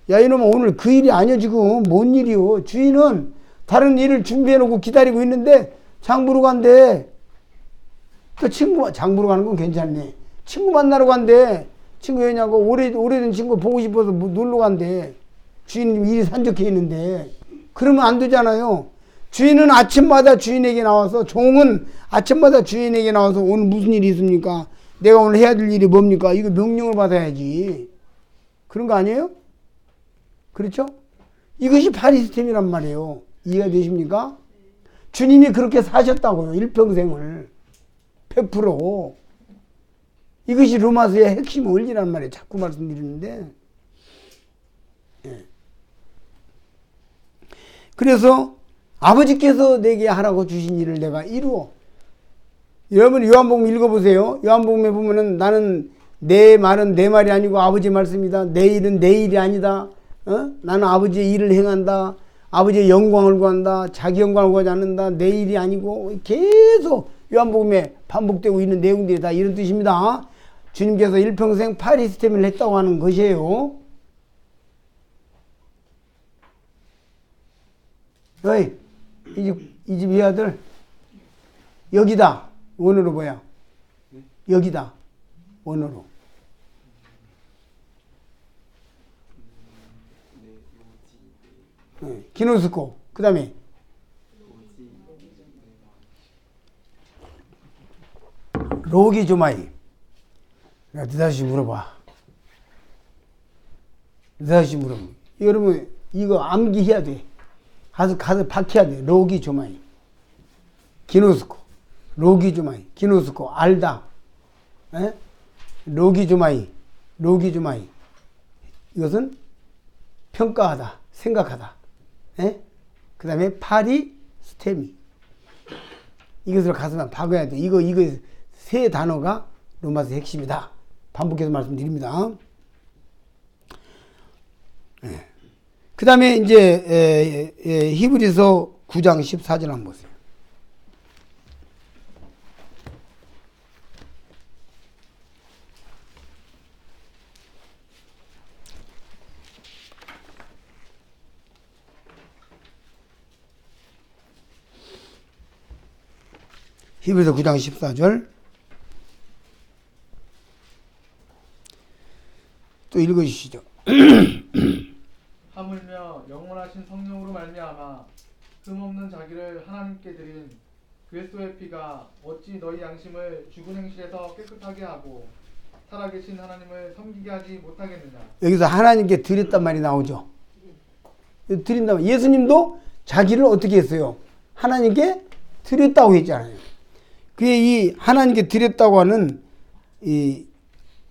야 이놈아 오늘 그 일이 아니야 지금. 뭔 일이요? 주인은 다른 일을 준비해놓고 기다리고 있는데 장보러 간대. 또 친구 장보러 가는 건 괜찮네. 친구 만나러 간대. 친구 왜냐고 오래된 친구 보고 싶어서 놀러 간대. 주인님 일이 산적해 있는데 그러면 안 되잖아요. 주인은 아침마다 주인에게 나와서 종은 아침마다 주인에게 나와서 오늘 무슨 일이 있습니까? 내가 오늘 해야 될 일이 뭡니까? 이거 명령을 받아야지. 그런 거 아니에요? 그렇죠? 이것이 파리스템이란 말이에요. 이해가 되십니까? 주님이 그렇게 사셨다고요. 일평생을 100%. 이것이 로마서의 핵심 원리란 말이에요. 자꾸 말씀드리는데. 예. 그래서 아버지께서 내게 하라고 주신 일을 내가 이루어. 여러분 요한복음 읽어보세요. 요한복음에 보면은 나는 내 말은 내 말이 아니고 아버지 말씀이다. 내 일은 내 일이 아니다. 나는 아버지의 일을 행한다. 아버지의 영광을 구한다. 자기 영광을 구하지 않는다. 내 일이 아니고 계속 요한복음에 반복되고 있는 내용들이 다 이런 뜻입니다. 주님께서 일평생 파리스템을 했다고 하는 것이에요. 어이, 이 집 이 아들 여기다. 원어로 뭐야? 여기다. 원어로. 기노스코. 그 다음에 로기조마이. 느닷없이 물어봐. 느닷없이 물어봐. 여러분 이거 암기해야 돼. 가서 박혀야 돼. 로기조마이. 기노스코. 로기조마이. 기노스코. 알다. 에? 로기조마이. 로기조마이. 이것은 평가하다. 생각하다. 그 다음에 파리스테미. 이것을 가서만 박아야 돼. 이거 세 단어가 로마서 핵심이다. 반복해서 말씀드립니다. 그 다음에 이제 히브리서 9장 14절 한번 보세요. 히브리서 9장 14절 또 읽어주시죠. 하물며 영원하신 성령으로 말미암아 흠없는 자기를 하나님께 드린 그리스도의 피가 어찌 너희 양심을 죽은 행실에서 깨끗하게 하고 살아계신 하나님을 섬기게 하지 못하겠느냐. 여기서 하나님께 드렸단 말이 나오죠. 드린다면 예수님도 자기를 어떻게 했어요? 하나님께 드렸다고 했잖아요. 그게 이 하나님께 드렸다고 하는 이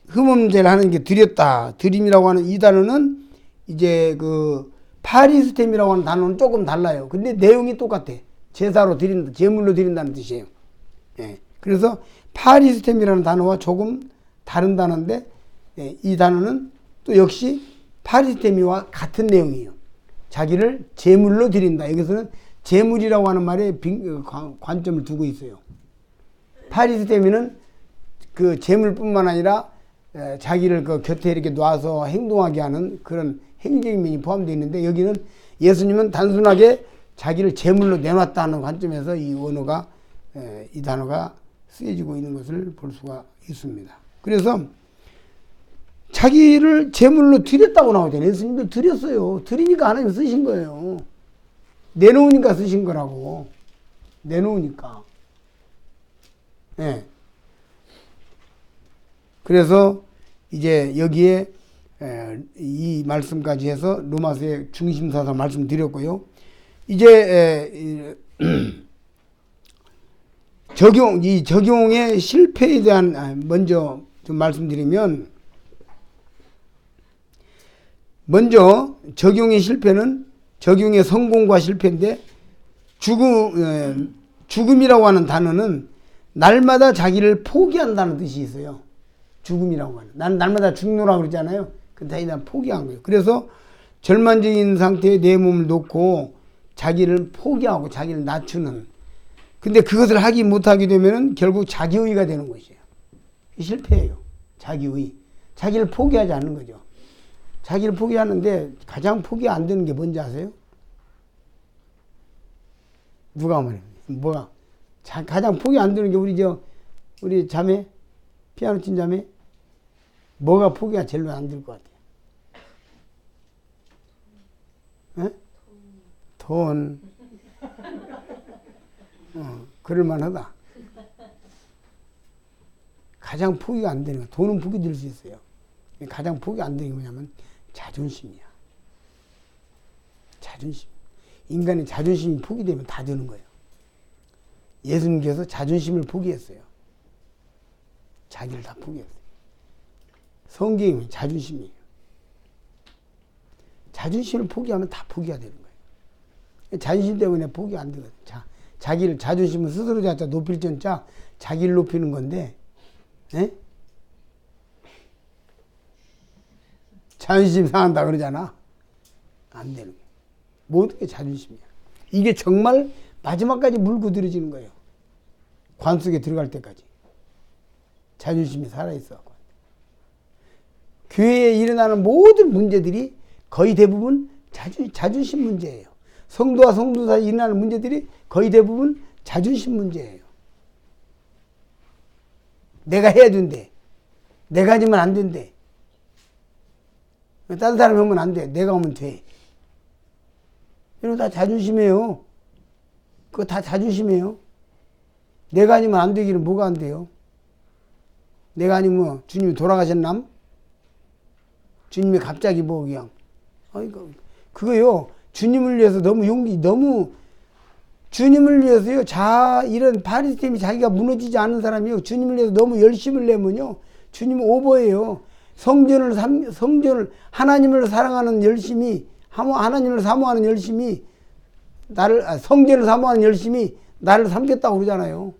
흠없는 죄를 하나님께 드렸다. 드림이라고 하는 이 단어는 이제 그 파리스템이라고 하는 단어는 조금 달라요. 근데 내용이 똑같아. 제사로 드린다, 제물로 드린다는 뜻이에요. 예. 그래서 파리스템이라는 단어와 조금 다른 단어인데 이 단어는 또 역시 파리스템이와 같은 내용이에요. 자기를 제물로 드린다. 여기서는 재물이라고 하는 말에 관점을 두고 있어요. 파리스테미는 그 재물뿐만 아니라 자기를 그 곁에 이렇게 놔서 행동하게 하는 그런 행적인 면이 포함되어 있는데, 여기는 예수님은 단순하게 자기를 재물로 내놨다는 관점에서 이 언어가, 이 단어가 쓰여지고 있는 것을 볼 수가 있습니다. 그래서 자기를 재물로 드렸다고 나오잖아요. 예수님도 드렸어요. 드리니까 하나님 쓰신 거예요. 내놓으니까 쓰신 거라고. 내놓으니까. 예. 그래서 이제 여기에 이 말씀까지 해서 로마서의 중심사상 말씀드렸고요. 이제 이 적용의 실패에 대한 먼저 좀 말씀드리면, 먼저 적용의 실패는 적용의 성공과 실패인데, 죽음이라고 하는 단어는 날마다 자기를 포기한다는 뜻이 있어요. 죽음이라고 하는. 나는 날마다 죽노라고 그러잖아요. 근데 다 포기한 거예요. 그래서 절망적인 상태에 내 몸을 놓고 자기를 포기하고 자기를 낮추는. 근데 그것을 하기 못하게 되면은 결국 자기의가 되는 것이에요. 실패예요. 자기의. 자기를 포기하지 않는 거죠. 자기를 포기하는데 가장 포기 안 되는 게 뭔지 아세요? 누가 말해요? 뭐가? 가장 포기 안 되는 게 우리 자매? 피아노 친 자매? 뭐가 포기가 제일 안 될 것 같아요? 돈. 그럴만하다. 가장 포기가 안 되는 거. 돈은 포기 될 수 있어요. 가장 포기 안 되는 게 뭐냐면 자존심이야. 자존심. 인간의 자존심이 포기되면 다 되는 거예요. 예수님께서 자존심을 포기했어요. 자기를 다 포기했어요. 성경이 자존심이에요. 자존심을 포기하면 다 포기가 되는 거예요. 자존심 때문에 포기 안 되거든요. 자기를, 자존심은 스스로 자자 높일 전자 자기를 높이는 건데, 에? 자존심 상한다 그러잖아. 안 되는 거예요. 모든 게 자존심이야. 이게 정말 마지막까지 물고 들어지는 거예요. 관 속에 들어갈 때까지. 자존심이 살아있어. 교회에 일어나는 모든 문제들이 거의 대부분 자존심 문제예요. 성도와 성도 사이에 일어나는 문제들이 거의 대부분 자존심 문제예요. 내가 해야 된대. 내가 하지면 안 된대. 다른 사람이 하면 안 돼. 내가 하면 돼. 이런 거 다 자존심이에요. 그거 다 자존심이에요. 내가 아니면 안 되기는 뭐가 안 돼요? 내가 아니면 주님이 돌아가셨남? 주님이 갑자기 뭐 그냥 그거요. 주님을 위해서 너무 주님을 위해서요. 이런 바리새인이 자기가 무너지지 않는 사람이요. 주님을 위해서 너무 열심을 내면요. 주님은 오버예요. 성전을 하나님을 사랑하는 열심이, 하나님을 사모하는 열심이 성전을 사모하는 열심이 나를 삼겠다고 그러잖아요.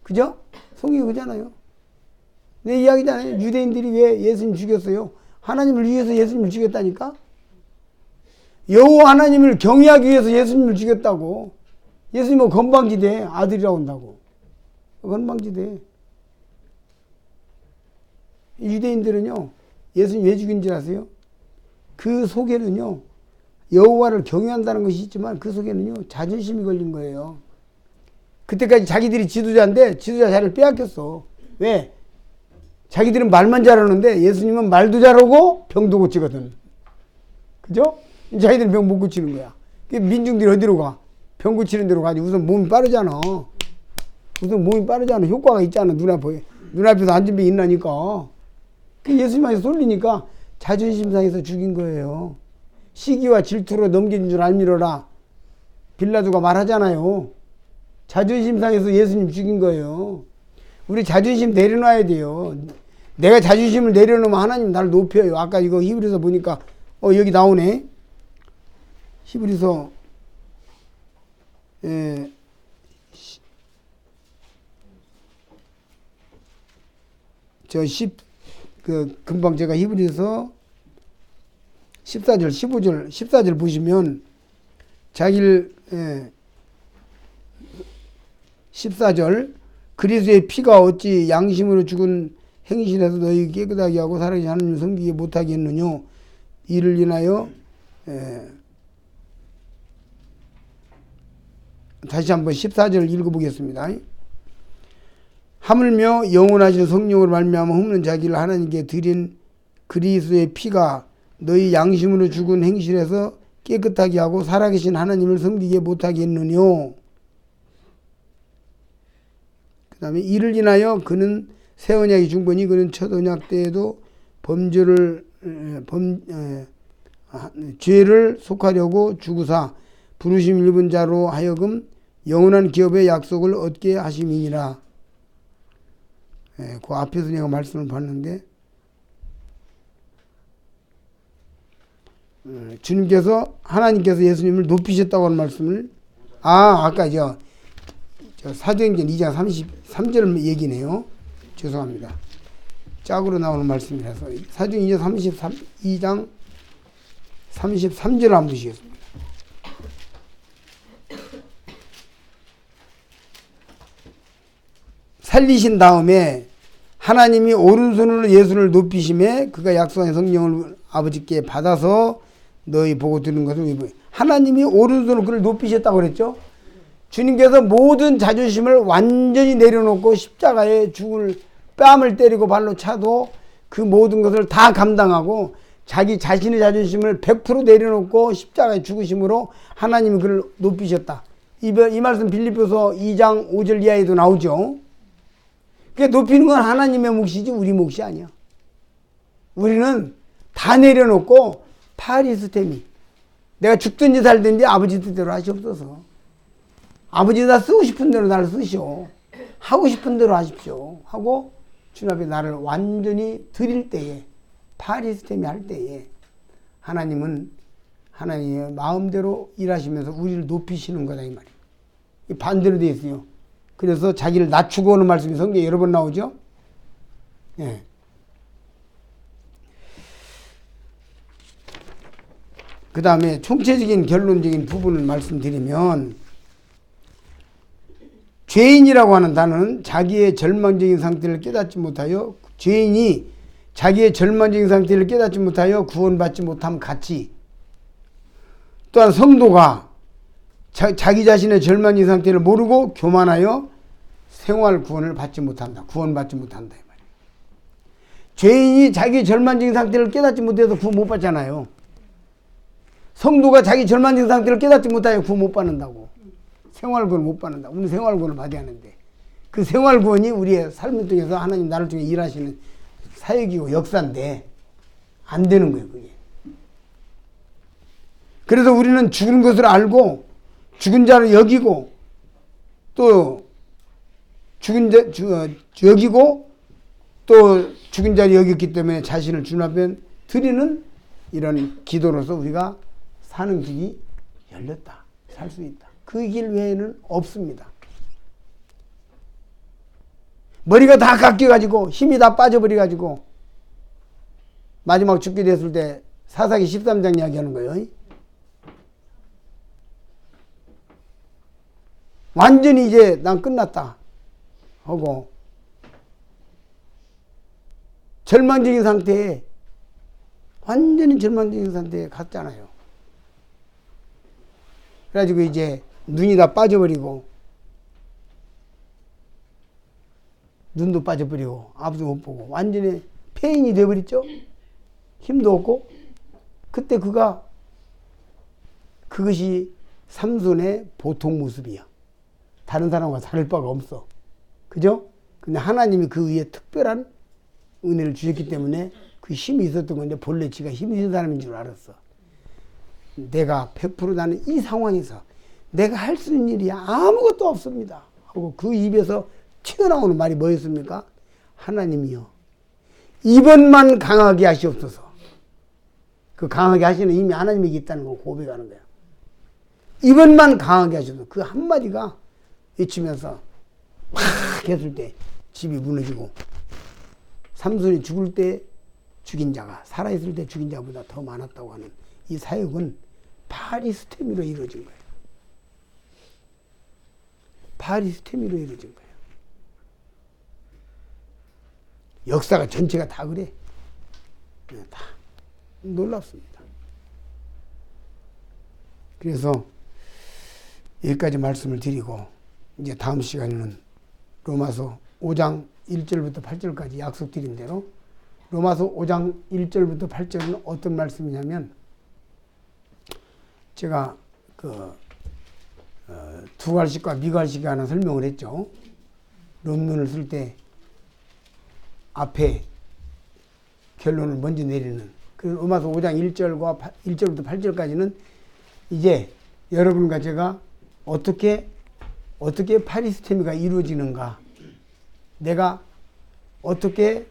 그죠? 성경이 그러잖아요. 내 이야기잖아요. 유대인들이 왜 예수님 죽였어요? 하나님을 위해서 예수님을 죽였다니까? 여호와 하나님을 경외하기 위해서 예수님을 죽였다고. 예수님은 건방지대. 아들이라고 한다고. 건방지대. 유대인들은요. 예수님 왜 죽인 줄 아세요? 그 속에는요. 여호와를 경외한다는 것이 있지만 그 속에는요. 자존심이 걸린 거예요. 그때까지 자기들이 지도자인데 지도자 자리를 빼앗겼어. 왜? 자기들은 말만 잘하는데 예수님은 말도 잘하고 병도 고치거든. 그죠? 자기들은 병 못 고치는 거야. 민중들이 어디로 가? 병 고치는 데로 가지. 우선 몸이 빠르잖아. 효과가 있잖아. 눈앞에서 앉은 배 있나니까. 예수님한테 쏠리니까 자존심 상해서 죽인 거예요. 시기와 질투로 넘긴 줄 알미러라. 빌라도가 말하잖아요. 자존심 상해서 예수님 죽인 거예요. 우리 자존심 내려놔야 돼요. 내가 자존심을 내려놓으면 하나님 나를 높여요. 아까 이거 히브리서 보니까 여기 나오네. 히브리서 금방 제가 히브리서 14절, 15절, 14절 보시면 자기를 14절 그리스도의 피가 어찌 양심으로 죽은 행실에서 너희 깨끗하게 하고 살아계신 하나님을 섬기게 못하겠느냐. 이를 인하여 다시 한번 14절을 읽어보겠습니다. 하물며 영원하신 성령으로 말미암아 흠없는 자기를 하나님께 드린 그리스도의 피가 너희 양심으로 죽은 행실에서 깨끗하게 하고 살아계신 하나님을 섬기게 못하겠느냐. 그 다음에 이를 인하여 그는 새 언약이 중보니 그는 첫 언약 때에도 죄를 속하려고 죽으사 부르심 입은 자로 하여금 영원한 기업의 약속을 얻게 하심이니라. 그 앞에서 내가 말씀을 봤는데 주님께서 하나님께서 예수님을 높이셨다고 하는 말씀을 아까 저 사도행전 2장 33절 얘기네요. 죄송합니다. 짝으로 나오는 말씀이라서 사도행전 2장 33절을 한번 보시겠습니다. 살리신 다음에 하나님이 오른손으로 예수를 높이심에 그가 약속한 성령을 아버지께 받아서 너희 보고 들은 것을 하나님이 오른손으로 그를 높이셨다고 그랬죠. 주님께서 모든 자존심을 완전히 내려놓고 십자가에 죽을 뺨을 때리고 발로 차도 그 모든 것을 다 감당하고 자기 자신의 자존심을 100% 내려놓고 십자가에 죽으심으로 하나님이 그를 높이셨다. 이 말씀 빌립보서 2장 5절 이하에도 나오죠. 그러니까 높이는 건 하나님의 몫이지 우리 몫이 아니야. 우리는 다 내려놓고 파리스템이 내가 죽든지 살든지 아버지 뜻대로 하시옵소서. 아버지 나 쓰고 싶은 대로 나를 쓰시오. 하고 싶은 대로 하십시오. 하고 주님 앞에 나를 완전히 드릴 때에 파리스템이 할 때에 하나님은 하나님의 마음대로 일하시면서 우리를 높이시는 거다 이 말이에요. 반대로 되어 있어요. 그래서 자기를 낮추고 오는 말씀이 성경에 여러 번 나오죠. 예. 그 다음에 총체적인 결론적인 부분을 말씀드리면 죄인이라고 하는 단어는 자기의 절망적인 상태를 깨닫지 못하여 죄인이 자기의 절망적인 상태를 깨닫지 못하여 구원받지 못함 같이 또한 성도가 자기 자신의 절망적인 상태를 모르고 교만하여 생활 구원을 받지 못한다. 구원받지 못한다. 이 말이에요. 죄인이 자기 절망적인 상태를 깨닫지 못해서 구원 못 받잖아요. 성도가 자기 절망적인 상태를 깨닫지 못하여 구원 못 받는다고. 생활 구원을 못 받는다. 우리는 생활 구원을 받아야 하는데 그 생활 구원이 우리의 삶을 통해서 하나님 나를 통해 일하시는 사역이고 역사인데 안 되는 거예요. 그게. 그래서 우리는 죽은 것을 알고 죽은 자를 여기고 또 죽은 자 여기고 또 죽은 자를 여겼기 때문에 자신을 주님 앞에 드리는 이런 기도로서 우리가 사는 길이 열렸다. 살 수 있다. 그 길 외에는 없습니다. 머리가 다 깎여가지고 힘이 다 빠져버려가지고 마지막 죽게 됐을 때 사사기 13장 이야기하는 거예요. 완전히 이제 난 끝났다 하고 절망적인 상태에 완전히 절망적인 상태에 갔잖아요. 그래가지고 이제 눈이 다 빠져버리고 눈도 빠져버리고 아무도 못 보고 완전히 폐인이 되어버렸죠. 힘도 없고 그때 그것이 삼손의 보통 모습이야. 다른 사람과 다를 바가 없어. 그죠? 근데 하나님이 그 위에 특별한 은혜를 주셨기 때문에 그 힘이 있었던 건데 본래 지가 힘이 있는 사람인 줄 알았어. 내가 100% 나는 이 상황에서 내가 할 수 있는 일이 아무것도 없습니다. 하고 그 입에서 튀어나오는 말이 뭐였습니까? 하나님이요. 이번만 강하게 하시옵소서. 그 강하게 하시는 이미 하나님에게 있다는 걸 고백하는 거야. 이번만 강하게 하셔서 그 한마디가 외치면서 막 했을 때 집이 무너지고 삼손이 죽을 때 죽인 자가 살아있을 때 죽인 자보다 더 많았다고 하는 이 사역은 파리스테미로 이루어진 거예요. 파리스템으로 이루어진 거예요. 역사가 전체가 다 그래. 다 놀랍습니다. 그래서 여기까지 말씀을 드리고 이제 다음 시간에는 로마서 5장 1절부터 8절까지 약속드린 대로 로마서 5장 1절부터 8절은 어떤 말씀이냐면 제가 두괄식과 미괄식에 하나 설명을 했죠.論문을 쓸 때 앞에 결론을 먼저 내리는 그 로마서 5장 1절부터 8절까지는 이제 여러분과 제가 어떻게 파리스테미가 이루어지는가, 내가 어떻게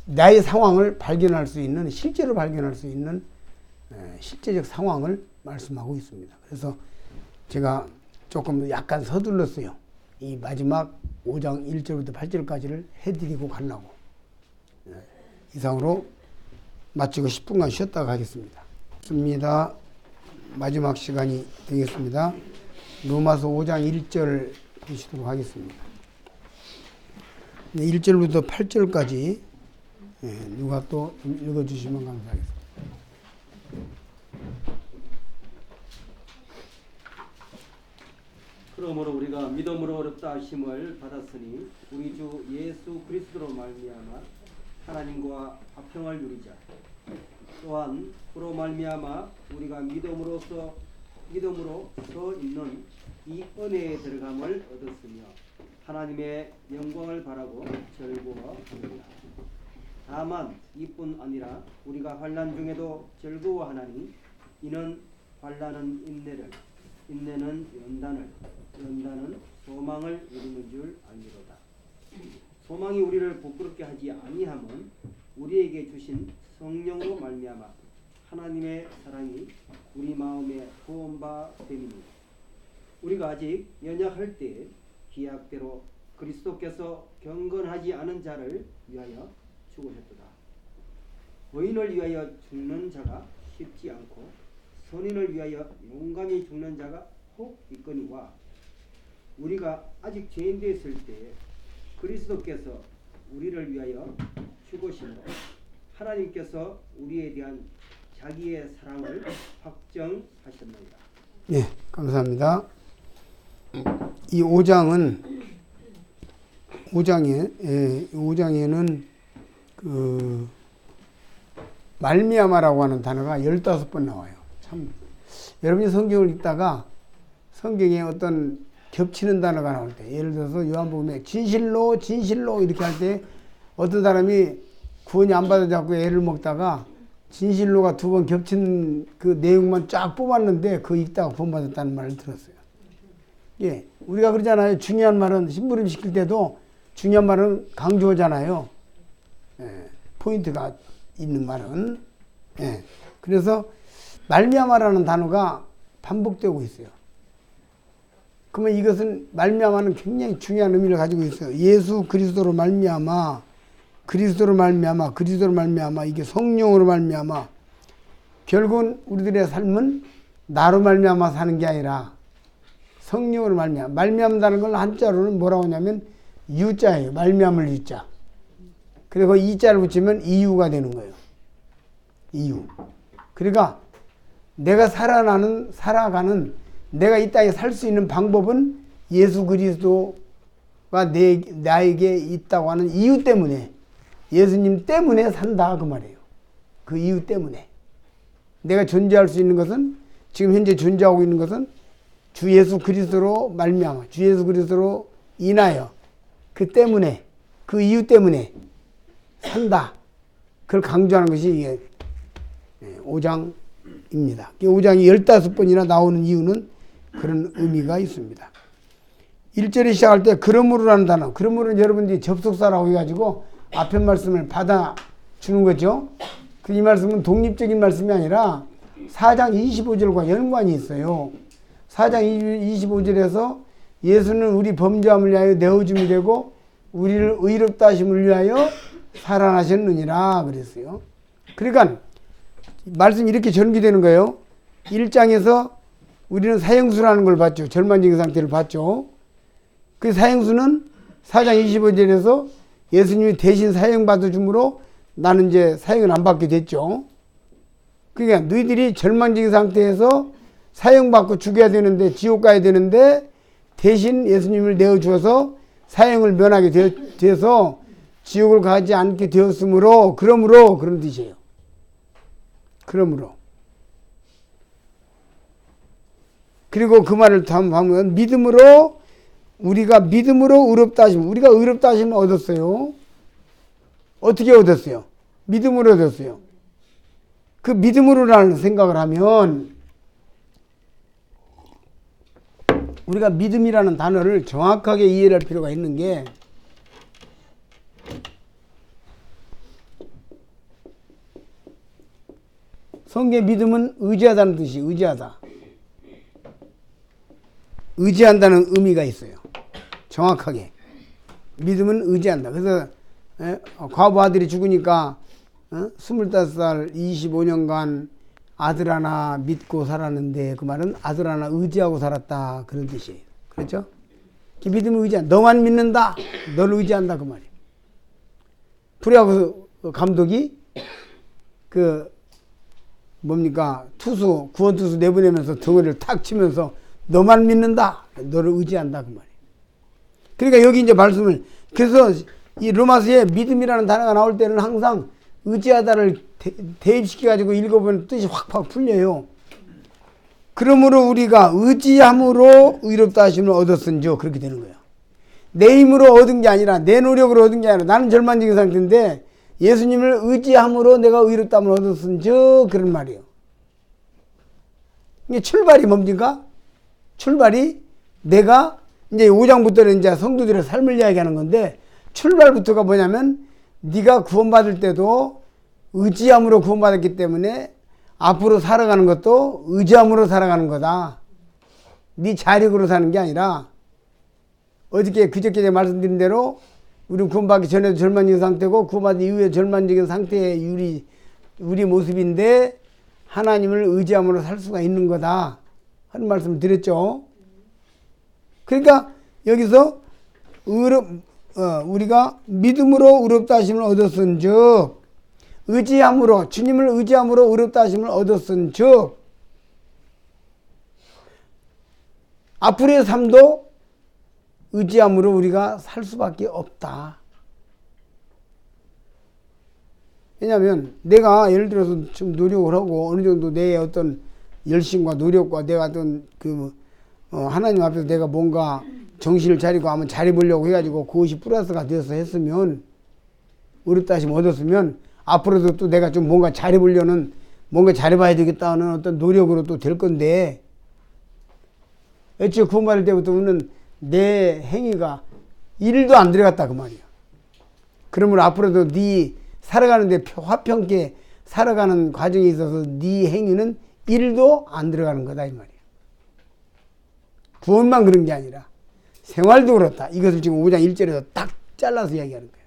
나의 상황을 발견할 수 있는, 실제로 발견할 수 있는 실제적 상황을 말씀하고 있습니다. 그래서 제가 조금 약간 서둘렀어요. 이 마지막 5장 1절부터 8절까지를 해드리고 가려고. 이상으로 마치고 10분간 쉬었다가 가겠습니다. 좋습니다. 마지막 시간이 되겠습니다. 로마서 5장 1절 보시도록 하겠습니다. 1절부터 8절까지 누가 또 읽어주시면 감사하겠습니다. 그러므로 우리가 믿음으로 어렵다 하심을 받았으니 우리 주 예수 그리스도로 말미암아 하나님과 화평을 누리자. 또한 그로 말미암아 우리가 믿음으로 서 있는 이 은혜에 들어감을 얻었으며 하나님의 영광을 바라고 즐거워합니다. 다만 이뿐 아니라 우리가 환난 중에도 즐거워하나니 이는 환난은 인내를, 인내는 연단은 소망을 이루는 줄 알미로다. 소망이 우리를 부끄럽게 하지 아니함은 우리에게 주신 성령으로 말미암아 하나님의 사랑이 우리 마음에 부은 바 됨이니 우리가 아직 연약할 때 기약대로 그리스도께서 경건하지 않은 자를 위하여 죽으셨도다. 의인을 위하여 죽는 자가 쉽지 않고 선인을 위하여 용감히 죽는 자가 혹 있거니와 우리가 아직 죄인 되었을 때 그리스도께서 우리를 위하여 죽으심으로 하나님께서 우리에 대한 자기의 사랑을 확정하셨나이다. 네, 감사합니다. 이 5장에는 그 말미암아라고 하는 단어가 15번 나와요. 참 여러분이 성경을 읽다가 성경에 어떤 겹치는 단어가 나올 때, 예를 들어서 요한복음에 진실로 이렇게 할 때 어떤 사람이 구원이 안 받아잡고 애를 먹다가 진실로가 2번 겹친 그 내용만 쫙 뽑았는데 그거 읽다가 구원받았다는 말을 들었어요. 예, 우리가 그러잖아요. 중요한 말은 심부름 시킬 때도 중요한 말은 강조하잖아요. 예, 포인트가 있는 말은. 예, 그래서 말미암아라는 단어가 반복되고 있어요. 그러면 이것은 말미암아는 굉장히 중요한 의미를 가지고 있어요. 예수 그리스도로 말미암아, 그리스도로 말미암아, 이게 성령으로 말미암아. 결국은 우리들의 삶은 나로 말미암아 사는 게 아니라 성령으로 말미암아. 말미암다는 걸 한자로는 뭐라고 하냐면 유자예요. 말미암을 유자. 그리고 이자를 붙이면 이유가 되는 거예요. 이유. 그러니까 내가 살아가는 내가 이 땅에 살 수 있는 방법은 예수 그리스도가 나에게 있다고 하는 이유 때문에, 예수님 때문에 산다 그 말이에요. 그 이유 때문에. 내가 존재할 수 있는 것은, 지금 현재 존재하고 있는 것은 주 예수 그리스도로 말미암아, 주 예수 그리스도로 인하여, 그 때문에, 그 이유 때문에 산다. 그걸 강조하는 것이 이게 5장입니다. 5장이 15번이나 나오는 이유는 그런 의미가 있습니다. 1절에 시작할 때 그러므로라는 단어, 그러므로는 여러분들이 접속사라고 해가지고 앞에 말씀을 받아주는 거죠. 이 말씀은 독립적인 말씀이 아니라 4장 25절과 연관이 있어요. 4장 25절에서 예수는 우리 범죄함을 위하여 내어줌이 되고 우리를 의롭다 하심을 위하여 살아나셨느니라 그랬어요. 그러니까 말씀이 이렇게 전개되는 거예요. 1장에서 우리는 사형수라는 걸 봤죠. 절망적인 상태를 봤죠. 그 사형수는 4장 25절에서 예수님이 대신 사형받아 주므로 나는 이제 사형을 안 받게 됐죠. 그러니까 너희들이 절망적인 상태에서 사형받고 죽어야 되는데, 지옥 가야 되는데, 대신 예수님을 내어주어서 사형을 면하게 되어서 지옥을 가지 않게 되었으므로, 그러므로, 그런 뜻이에요. 그러므로. 그리고 그 말을 하면, 믿음으로, 우리가 믿음으로 의롭다 하시면, 우리가 의롭다 하시면 얻었어요. 어떻게 얻었어요? 믿음으로 얻었어요. 그 믿음으로라는 생각을 하면, 우리가 믿음이라는 단어를 정확하게 이해를 할 필요가 있는 게, 성경의 믿음은 의지하다는 뜻이 의지하다. 의지한다는 의미가 있어요. 정확하게. 믿음은 의지한다. 그래서 과부 아들이 죽으니까 25살 25년간 아들 하나 믿고 살았는데, 그 말은 아들 하나 의지하고 살았다, 그런 뜻이에요. 그렇죠? 믿음을 의지한다. 너만 믿는다. 너를 의지한다, 그 말이에요. 프로야구 감독이 구원 투수 내보내면서 덩어리를 탁 치면서 너만 믿는다. 너를 의지한다, 그 말이에요. 그러니까 여기 이제 말씀을, 그래서 이 로마서에 믿음이라는 단어가 나올 때는 항상 의지하다를 대입시켜가지고 읽어보면 뜻이 확 풀려요. 그러므로 우리가 의지함으로 의롭다 하심을 얻었은즉, 그렇게 되는 거예요. 내 힘으로 얻은 게 아니라, 내 노력으로 얻은 게 아니라, 나는 절망적인 상태인데 예수님을 의지함으로 내가 의롭다함을 얻었은즉, 그런 말이에요. 이게 출발이 뭡니까? 출발이 내가 이제 5장부터는 이제 성도들의 삶을 이야기하는 건데, 출발부터가 뭐냐면, 네가 구원받을 때도 의지함으로 구원받았기 때문에 앞으로 살아가는 것도 의지함으로 살아가는 거다. 네 자력으로 사는 게 아니라, 어저께 그저께 제가 말씀드린 대로 우리는 구원받기 전에도 절망적인 상태고 구원받은 이후에 절망적인 상태의 우리 모습인데 하나님을 의지함으로 살 수가 있는 거다 하는 말씀을 드렸죠. 그러니까 여기서 우리가 믿음으로 의롭다 하심을 얻었은즉, 의지함으로, 주님을 의지함으로 의롭다 하심을 얻었은즉, 앞으로의 삶도 의지함으로 우리가 살 수밖에 없다. 왜냐하면 내가 예를 들어서 좀 노력을 하고 어느 정도 내 어떤 열심과 노력과 내가 어떤 하나님 앞에서 내가 뭔가 정신을 차리고 한번 잘해보려고 해가지고 그것이 플러스가 되어서 했으면, 의롭다 하심 얻었으면 앞으로도 또 내가 좀 뭔가 잘해보려는, 뭔가 잘해봐야 되겠다는 어떤 노력으로 또 될 건데, 애초에 구원받을 때부터는 내 행위가 1도 안 들어갔다, 그 말이야. 그러므로 앞으로도 네 살아가는데 화평케 살아가는 과정에 있어서 네 행위는 1도 안 들어가는 거다, 이 말이야. 구원만 그런 게 아니라 생활도 그렇다. 이것을 지금 5장 1절에서 딱 잘라서 이야기하는 거예요.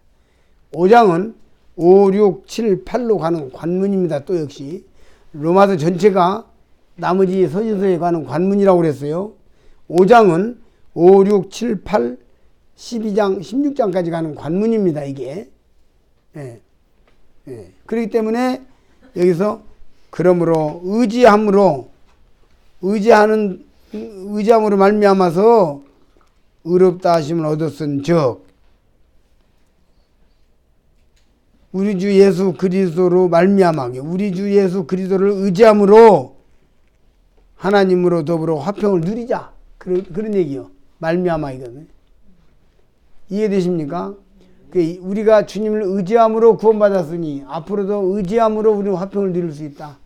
5장은 5, 6, 7, 8로 가는 관문입니다. 또 역시 로마서 전체가 나머지 서신서에 가는 관문이라고 그랬어요. 5장은 5, 6, 7, 8, 12장, 16장까지 가는 관문입니다. 이게. 예. 예. 그렇기 때문에 여기서 그러므로 의지함으로 말미암아서 의롭다 하심을 얻었은즉, 우리 주 예수 그리스도로 말미암아, 우리 주 예수 그리스도를 의지함으로 하나님으로 더불어 화평을 누리자, 그런 얘기요. 말미암아 이거는. 이해되십니까? 우리가 주님을 의지함으로 구원받았으니 앞으로도 의지함으로 우리는 화평을 누릴 수 있다.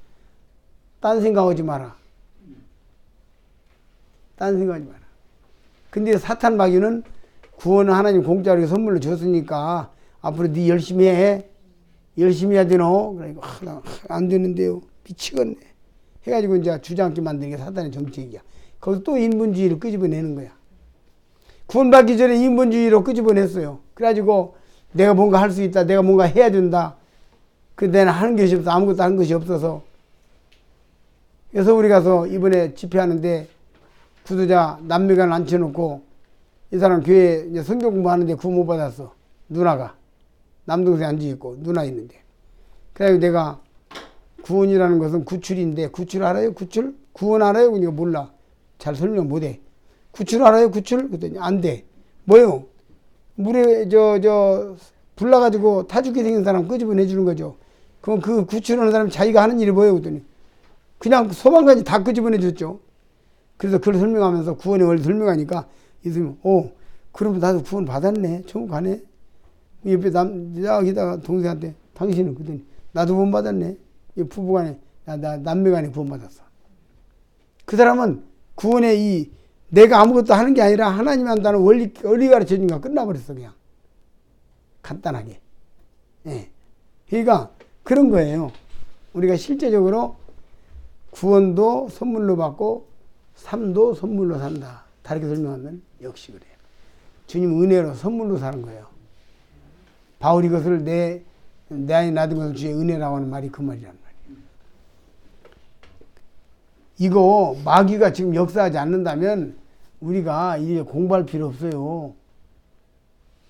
딴 생각하지 마라. 딴 생각하지 마라. 근데 사탄 마귀는 구원은 하나님 공짜로 선물로 줬으니까 앞으로 네 열심히 해. 열심히 해야 되노? 그러니까 안 되는데요. 미치겠네. 해가지고 이제 주저앉게 만드는 게 사탄의 정책이야. 거기서 또 인본주의를 끄집어내는 거야. 구원받기 전에 인본주의로 끄집어냈어요. 그래가지고 내가 뭔가 할 수 있다. 내가 뭔가 해야 된다. 근데 나는 하는 것이 없어. 아무것도 하는 것이 없어서. 그래서 우리 가서 이번에 집회하는데 구도자 남미관을 앉혀놓고 이 사람 교회 이제 성경 공부하는데 구원 못 받았어. 누나가. 남동생 앉아있고, 누나 있는데. 그래서 내가 구원이라는 것은 구출인데, 구출 알아요? 구출? 구원 알아요? 그러니까 몰라. 잘 설명 못 해. 구출 알아요? 구출? 그랬더니 안 돼. 뭐요? 물에, 불 나가지고 타 죽게 생긴 사람 끄집어내주는 거죠. 그럼 그 구출하는 사람이 자기가 하는 일이 뭐예요? 그랬더니 그냥 소방관이 다 끄집어내줬죠. 그래서 그걸 설명하면서 구원의 원리 설명하니까 이승이 그럼 나도 구원 받았네. 천국 가네. 옆에 여기다가 동생한테 당신은 그랬더니 나도 구원 받았네. 부부간에 나 남매간에 구원 받았어. 그 사람은 구원의 내가 아무것도 하는 게 아니라 하나님이 한다는 원리 가르쳐 주니까 끝나버렸어. 그냥 간단하게. 예. 그러니까 그런 거예요. 우리가 실제적으로 구원도 선물로 받고 삶도 선물로 산다. 다르게 설명하면 역시 그래요. 주님 은혜로 선물로 사는 거예요. 바울이 그것을 내 안에 놔둔 것을 주의 은혜라고 하는 말이 그 말이란 말이에요. 이거 마귀가 지금 역사하지 않는다면 우리가 이제 공부할 필요 없어요.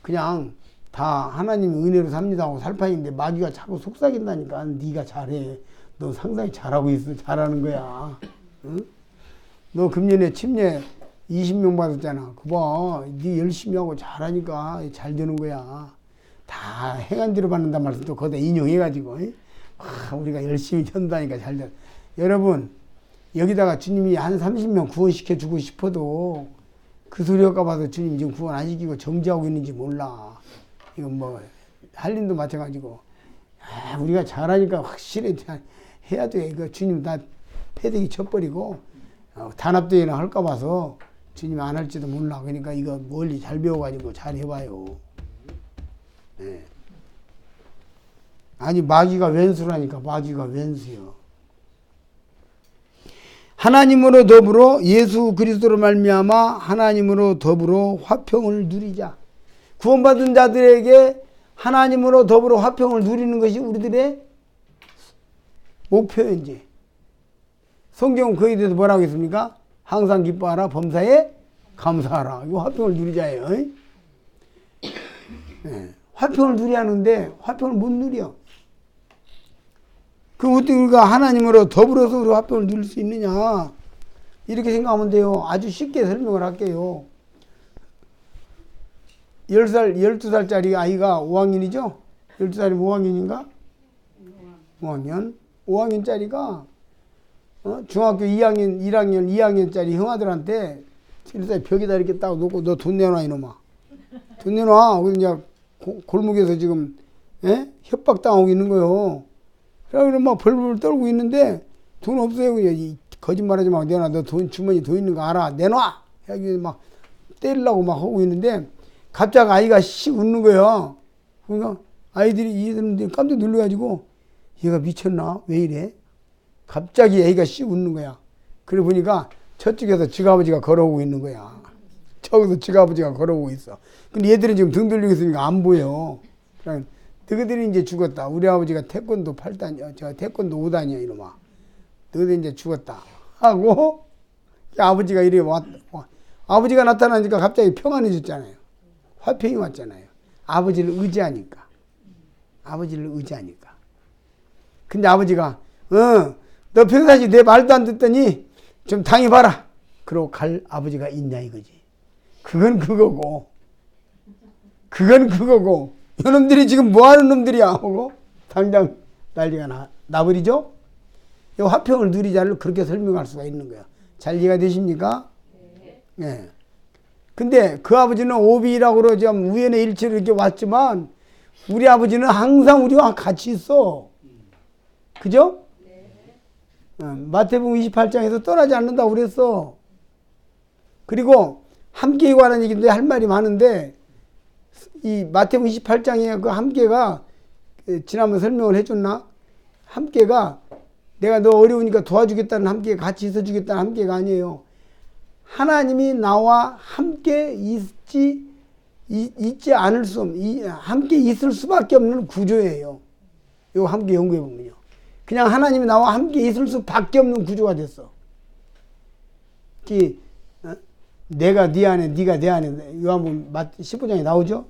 그냥 다 하나님의 은혜로 삽니다 하고 살 판인데 마귀가 자꾸 속삭인다니까. 네가 잘해. 너 상당히 잘하고 있어. 잘하는 거야. 응? 너 금년에 침례 20명 받았잖아. 그거 봐. 네 열심히 하고 잘하니까 잘 되는 거야. 다 행한 대로 받는단 말씀 또 거기다 인용해가지고 우리가 열심히 전다니까 잘 돼. 여러분 여기다가 주님이 한 30명 구원시켜 주고 싶어도 그 소리 할까 봐서 주님 지금 구원 안 시키고 정지하고 있는지 몰라. 이건 뭐 한림도 마찬가지고 우리가 잘하니까 확실히 해야 돼. 그 주님 다 패대기 쳐버리고 단합대회나 할까 봐서 주님 안 할지도 몰라. 그러니까 이거 멀리 잘 배워가지고 잘 해봐요. 네. 아니 마귀가 왼수라니까. 마귀가 왼수요. 하나님으로 더불어 예수 그리스도로 말미암아 하나님으로 더불어 화평을 누리자. 구원받은 자들에게 하나님으로 더불어 화평을 누리는 것이 우리들의 목표예요. 이제 성경은 거기에 대해서 뭐라고 했습니까? 항상 기뻐하라 범사에 감사하라. 이거 화평을 누리자예요. 네. 화평을 누려야 하는데 화평을 못 누려. 그럼 어떻게 우리가 하나님으로 더불어서 우리 화평을 누릴 수 있느냐? 이렇게 생각하면 돼요. 아주 쉽게 설명을 할게요. 10살, 12살짜리 아이가 5학년이죠? 12살이면 5학년인가? 5학년? 5학년짜리가 중학교 2학년, 1학년, 2학년짜리 형아들한테 7살 벽에다 이렇게 딱 놓고 너 돈 내놔 이놈아. 돈 내놔. 그래서 이제 골목에서 지금 협박당하고 있는 거예요. 그래서 막 벌벌 떨고 있는데 돈 없어요. 그냥 거짓말하지 마. 내놔. 너 돈 주머니 돈 있는 거 알아. 내놔. 여기 막 때리려고 막 하고 있는데 갑자기 아이가 씩 웃는 거예요. 그러니까 아이들이 이들은 깜짝 놀라가지고 얘가 미쳤나? 왜 이래? 갑자기 애가 씩 웃는 거야. 그래 보니까 저쪽에서 지아버지가 걸어오고 있는 거야. 저기서 지아버지가 걸어오고 있어. 근데 얘들은 지금 등 돌리고 있으니까 안 보여. 그러니까 너희들이 이제 죽었다. 우리 아버지가 태권도 8단이야. 저 태권도 5단이야 이놈아. 너희들 이제 죽었다. 하고 아버지가 이래 아버지가 나타나니까 갑자기 평안해졌잖아요. 화평이 왔잖아요. 아버지를 의지하니까. 아버지를 의지하니까. 근데 아버지가 너 평상시 내 말도 안 듣더니 좀 당해봐라. 그러고 갈 아버지가 있냐 이거지. 그건 그거고. 이놈들이 지금 뭐하는 놈들이야 하고 당장 난리가 나버리죠. 이 화평을 누리자를 그렇게 설명할 수가 있는 거야. 잘 이해가 되십니까? 네. 근데 그 아버지는 오비라고 좀 우연의 일치로 이렇게 왔지만 우리 아버지는 항상 우리와 같이 있어. 그죠? 마태복음 28장에서 떠나지 않는다고 그랬어. 그리고 함께에 관한 얘기인데 할 말이 많은데 이 마태복음 28장에 그 함께가 지난번 설명을 해줬나? 함께가 내가 너 어려우니까 도와주겠다는 함께 같이 있어주겠다는 함께가 아니에요. 하나님이 나와 함께 있지 않을 수 없는 함께 있을 수밖에 없는 구조예요. 이거 함께 연구해 보면요. 그냥 하나님이 나와 함께 있을 수밖에 없는 구조가 됐어. 내가 네 안에 네가 내 안에 요한복음 15장에 나오죠.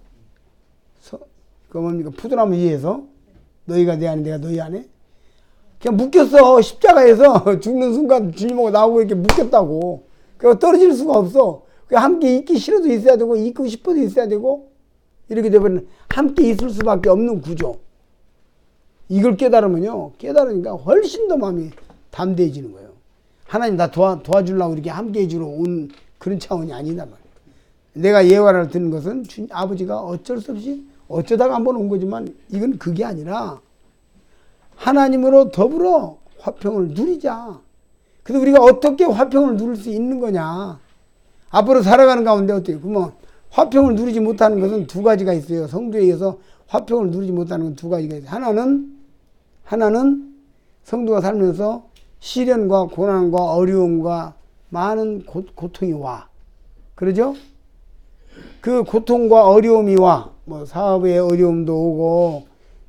그 뭡니까? 푸드람을 위해서 너희가 내 안에 내가 너희 안에 그냥 묶였어. 십자가에서 죽는 순간 주님하고 나오고 이렇게 묶였다고. 그거 떨어질 수가 없어. 함께 있기 싫어도 있어야 되고 있고 싶어도 있어야 되고 이렇게 되면 함께 있을 수밖에 없는 구조. 이걸 깨달으니까 훨씬 더 마음이 담대해지는 거예요. 하나님 나 도와주려고 이렇게 함께 해주러 온 그런 차원이 아니다 말이에요. 내가 예화를 듣는 것은 아버지가 어쩔 수 없이 어쩌다가 한번 온 거지만 이건 그게 아니라 하나님으로 더불어 화평을 누리자. 그래서 우리가 어떻게 화평을 누릴 수 있는 거냐. 앞으로 살아가는 가운데 어때요? 그러면 화평을 누리지 못하는 것은 두 가지가 있어요. 성도에 의해서 화평을 누리지 못하는 건 두 가지가 있어요. 하나는 성도가 살면서 시련과 고난과 어려움과 많은 고통이 와. 그러죠? 그 고통과 어려움이 와. 뭐 사업의 어려움도 오고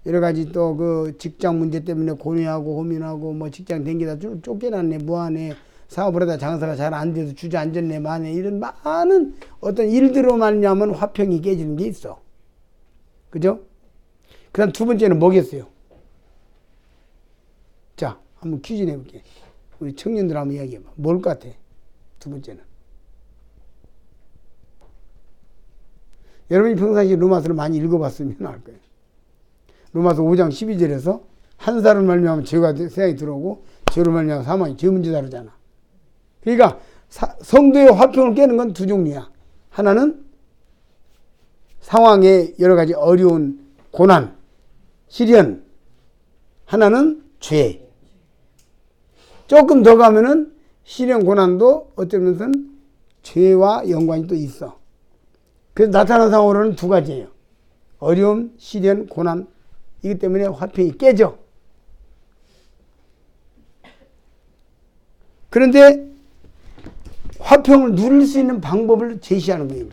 여러 가지 또 그 직장 문제 때문에 고뇌하고 고민하고 뭐 직장 댕기다 쫓겨났네 뭐하네 사업을 하다 장사가 잘 안 돼서 주저앉았네 마네 이런 많은 어떤 일들로 말미암은 화평이 깨지는 게 있어. 그죠? 그 다음 두 번째는 뭐겠어요? 자, 한번 퀴즈 내볼게. 우리 청년들 한번 이야기해봐. 뭘 것 같아? 두 번째는. 여러분이 평상시에 로마서를 많이 읽어봤으면 알 거예요. 로마서 5장 12절에서 한 사람을 말미암아 죄가 세상에 들어오고 죄로 말미암아 사망이 죄 문제 다루잖아. 그러니까 성도의 화평을 깨는 건 두 종류야. 하나는 상황의 여러 가지 어려운 고난, 시련. 하나는 죄. 조금 더 가면은 시련 고난도 어떤 면은 죄와 연관이 또 있어. 그래서 나타나는 상황으로는 두 가지예요. 어려움, 시련, 고난. 이기 때문에 화평이 깨져. 그런데 화평을 누릴 수 있는 방법을 제시하는 거예요.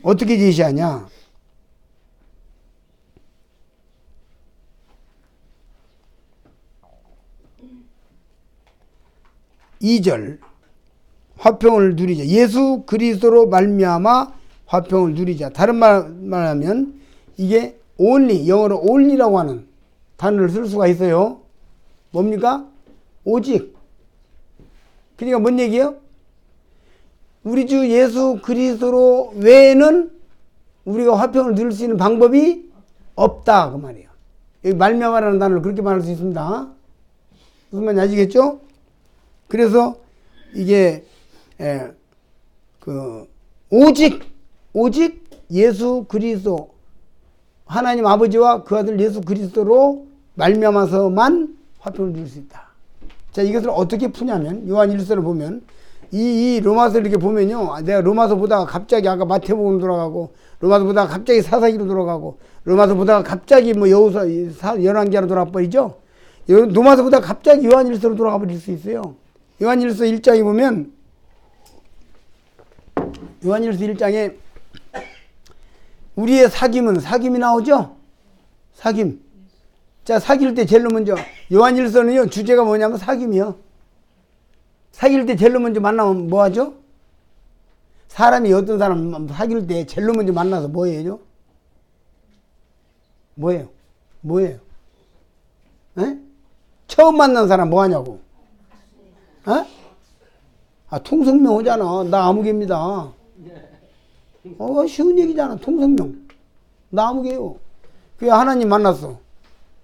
어떻게 제시하냐? (2절) 화평을 누리자. 예수 그리스도로 말미암아 화평을 누리자. 다른 말하면 이게 only, 영어로 only라고 하는 단어를 쓸 수가 있어요. 뭡니까? 오직. 그러니까 뭔 얘기예요? 우리 주 예수 그리스도로 외에는 우리가 화평을 누릴 수 있는 방법이 없다 그 말이에요. 여기 말미암아라는 단어를 그렇게 말할 수 있습니다. 무슨 말인지 아시겠죠? 그래서 이게 오직 예수 그리스도 하나님 아버지와 그 아들 예수 그리스도로 말미암아서만 화평을 누릴 수 있다. 자, 이것을 어떻게 푸냐면 요한 1서를 보면 이 로마서를 이렇게 보면요. 내가 로마서 보다가 갑자기 아까 마태복음으로 돌아가고 로마서 보다가 갑자기 사사기로 돌아가고 로마서 보다가 갑자기 뭐 여호수아 열왕기하로 돌아가 버리죠. 로마서 보다가 갑자기 요한 1서로 돌아가 버릴 수 있어요. 요한 1서 1장에 보면 요한 1서 1장에 우리의 사귐이 나오죠? 사귐. 자, 사귈 때 제일 먼저 요한 1서는요 주제가 뭐냐면 사귐이요. 사귈 때 제일 먼저 만나면 뭐 하죠? 사람이 어떤 사람 사귈 때 제일 먼저 만나서 뭐 해요? 뭐예요? 에? 처음 만난 사람 뭐 하냐고? 통성명 오잖아. 나 아무개입니다. 쉬운 얘기잖아. 통성명. 나 아무개요. 그게 하나님 만났어.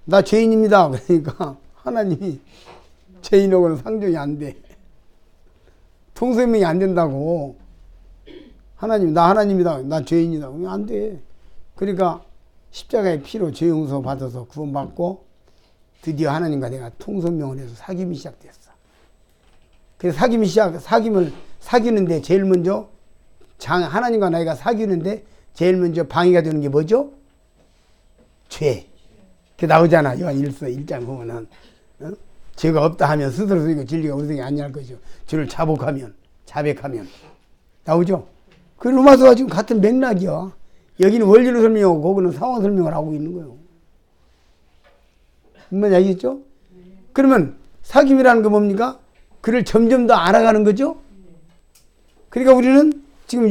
나 죄인입니다. 그러니까 하나님이 죄인하고는 상종이 안 돼. 통성명이 안 된다고. 하나님, 나 하나님이다. 나 죄인이다. 안 돼. 그러니까 십자가의 피로 죄 용서 받아서 구원받고 드디어 하나님과 내가 통성명을 해서 사귐이 시작됐어. 그래서 사귐을 사귀는데 제일 먼저 하나님과 나이가 사귀는데 제일 먼저 방해가 되는 게 뭐죠? 죄. 그 나오잖아. 요한 1서 1장 보면은 죄가 없다 하면 스스로 쓰이고 진리가 우리 생에 아니할 것이요. 주를 자백하면 나오죠. 그 로마서와 지금 같은 맥락이야. 여기는 원리로 설명하고 거기는 상황 설명을 하고 있는 거예요. 뭔지 알겠죠? 그러면 사귐이라는 거 뭡니까? 그를 점점 더 알아가는 거죠? 그러니까 우리는 지금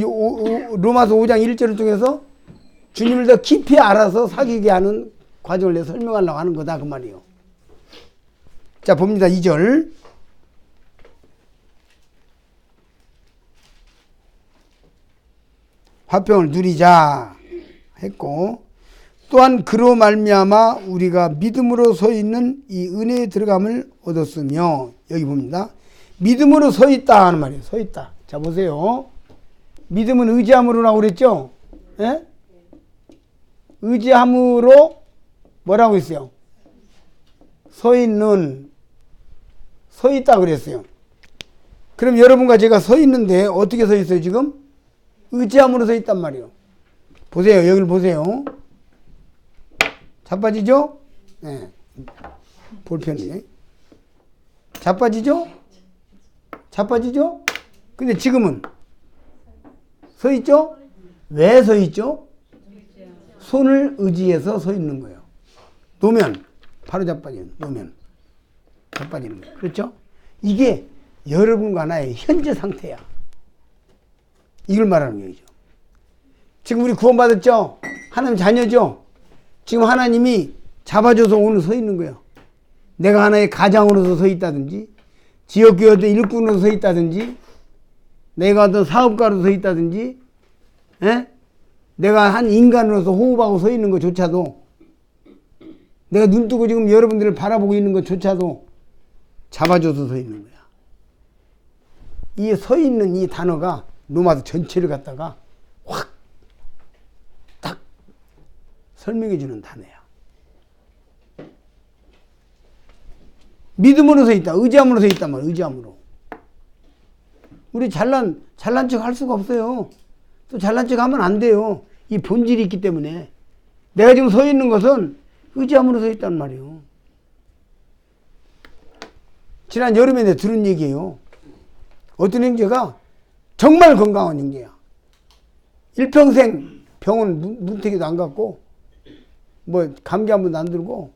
로마서 5장 1절을 통해서 주님을 더 깊이 알아서 사귀게 하는 과정을 내가 설명하려고 하는 거다 그 말이에요. 자 봅니다. 2절 화평을 누리자 했고 또한 그로 말미암아 우리가 믿음으로 서 있는 이 은혜에 들어감을 얻었으며 여기 봅니다. 믿음으로 서 있다 하는 말이에요. 서 있다. 자 보세요. 믿음은 의지함으로라고 그랬죠? 예? 의지함으로 뭐라고 했어요? 서 있는 서 있다 그랬어요. 그럼 여러분과 제가 서 있는데 어떻게 서 있어요 지금? 의지함으로 서 있단 말이에요. 보세요. 여기를 보세요. 자빠지죠? 네. 볼펜이네. 자빠지죠? 자빠지죠? 근데 지금은 서 있죠? 왜 서 있죠? 손을 의지해서 서 있는 거예요. 놓으면 바로 자빠지는, 놓으면 자빠지는 거예요. 그렇죠? 이게 여러분과 나의 현재 상태야. 이걸 말하는 얘기죠. 지금 우리 구원받았죠? 하나님 자녀죠? 지금 하나님이 잡아줘서 오늘 서 있는 거예요. 내가 하나의 가장으로서 서 있다든지, 지역교회 어떤 일꾼으로서 서 있다든지, 내가 어떤 사업가로서 서 있다든지, 에? 내가 한 인간으로서 호흡하고 서 있는 것조차도, 내가 눈 뜨고 지금 여러분들을 바라보고 있는 것조차도 잡아줘서 서 있는 거야. 이 서 있는 이 단어가 로마서 전체를 갖다가 확 딱 설명해 주는 단어야. 믿음으로 서 있다. 의지함으로 서 있단 말이야. 의지함으로. 우리 잘난 척 할 수가 없어요. 또 잘난 척 하면 안 돼요. 이 본질이 있기 때문에. 내가 지금 서 있는 것은 의지함으로 서 있단 말이에요. 지난 여름에 내가 들은 얘기예요. 어떤 형제가 정말 건강한 형제야. 일평생 병원 문택에도 안 갔고 뭐 감기 한 번도 안 들고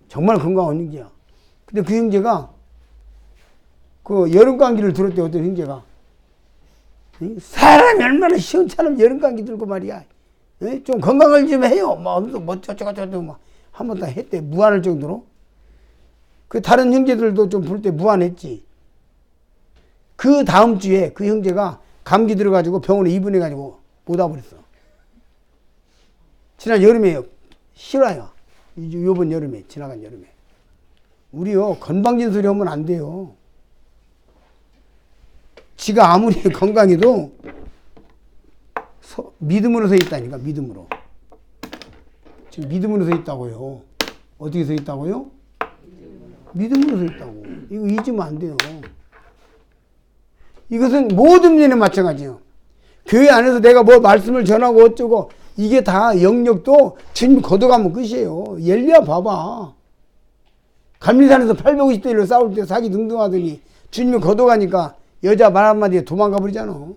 정말 건강한 형제야. 근데 그 형제가 그 여름 감기를 들었대. 어떤 형제가 사람이 얼마나 시원찮으면 여름 감기 들고 말이야. 좀 건강을 좀 해요. 뭐 저쩌고저쩌고 막 한 번 다 했대. 무안할 정도로. 그 다른 형제들도 좀 볼 때 무안했지. 그 다음 주에 그 형제가 감기 들어가지고 병원에 입원해가지고 못 와버렸어. 지난 여름에 실화야. 요번 여름에, 지나간 여름에. 우리요, 건방진 소리 하면 안 돼요. 지가 아무리 건강해도 믿음으로 서 있다니까, 믿음으로. 지금 믿음으로 서 있다고요. 어떻게 서 있다고요? 믿음으로 서 있다고. 이거 잊으면 안 돼요. 이것은 모든 면에 마찬가지예요. 교회 안에서 내가 뭐 말씀을 전하고 어쩌고 이게 다 영역도 주님 걷어가면 끝이에요. 엘리야 봐봐. 갈릴리산에서 850대를 싸울 때 사기 등등하더니 주님이 걷어가니까 여자 말 한마디에 도망가 버리잖아.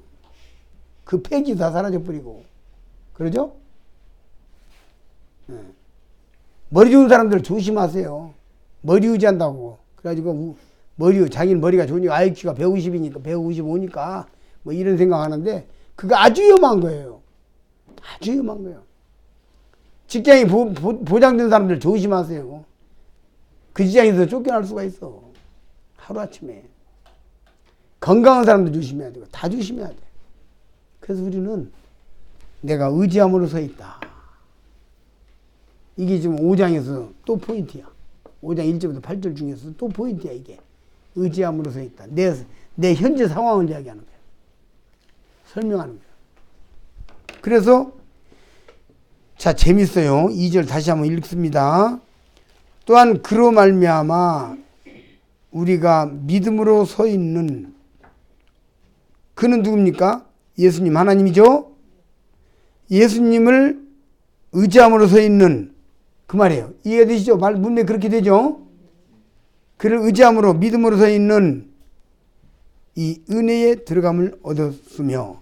그 폐기 다 사라져 버리고. 그러죠? 네. 머리 좋은 사람들 조심하세요. 머리 의지한다고. 그래가지고 자기는 머리가 좋으니까 IQ가 150이니까 155니까 뭐 이런 생각하는데 그거 아주 위험한 거예요. 아주 위험한 거예요. 직장이 보장된 사람들 조심하세요. 그 직장에서 쫓겨날 수가 있어. 하루아침에. 건강한 사람도 조심해야 되고 다 조심해야 돼. 그래서 우리는 내가 의지함으로 서 있다. 이게 지금 5장에서 또 포인트야. 5장 1절부터 8절 중에서 또 포인트야 이게. 의지함으로 서 있다. 내 현재 상황을 이야기하는 거야. 설명하는 거야. 그래서 자 재밌어요. 2절 다시 한번 읽습니다. 또한 그로 말미암아 우리가 믿음으로 서 있는 그는 누굽니까? 예수님 하나님이죠. 예수님을 의지함으로 서 있는 그 말이에요. 이해가 되시죠? 문맥 그렇게 되죠? 그를 의지함으로 믿음으로 서 있는 이 은혜에 들어감을 얻었으며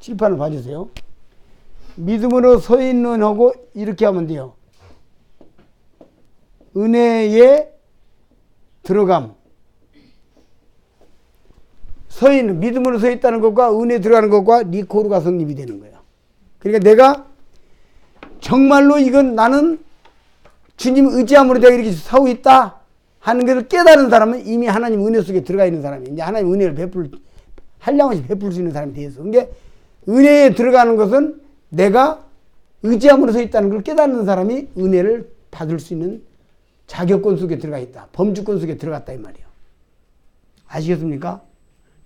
칠판을 봐주세요. 믿음으로 서 있는 하고 이렇게 하면 돼요. 은혜에 들어감 서 있는, 믿음으로 서 있다는 것과 은혜 들어가는 것과 니코르가 성립이 되는 거예요. 그러니까 내가 정말로 이건 나는 주님 의지함으로 내가 이렇게 서고 있다 하는 것을 깨달은 사람은 이미 하나님 은혜 속에 들어가 있는 사람이 이제 하나님 은혜를 한량없이 베풀 수 있는 사람이 되어서. 그러니까 은혜에 들어가는 것은 내가 의지함으로 서 있다는 걸 깨닫는 사람이 은혜를 받을 수 있는 자격권 속에 들어가 있다. 범주권 속에 들어갔다 이 말이에요. 아시겠습니까?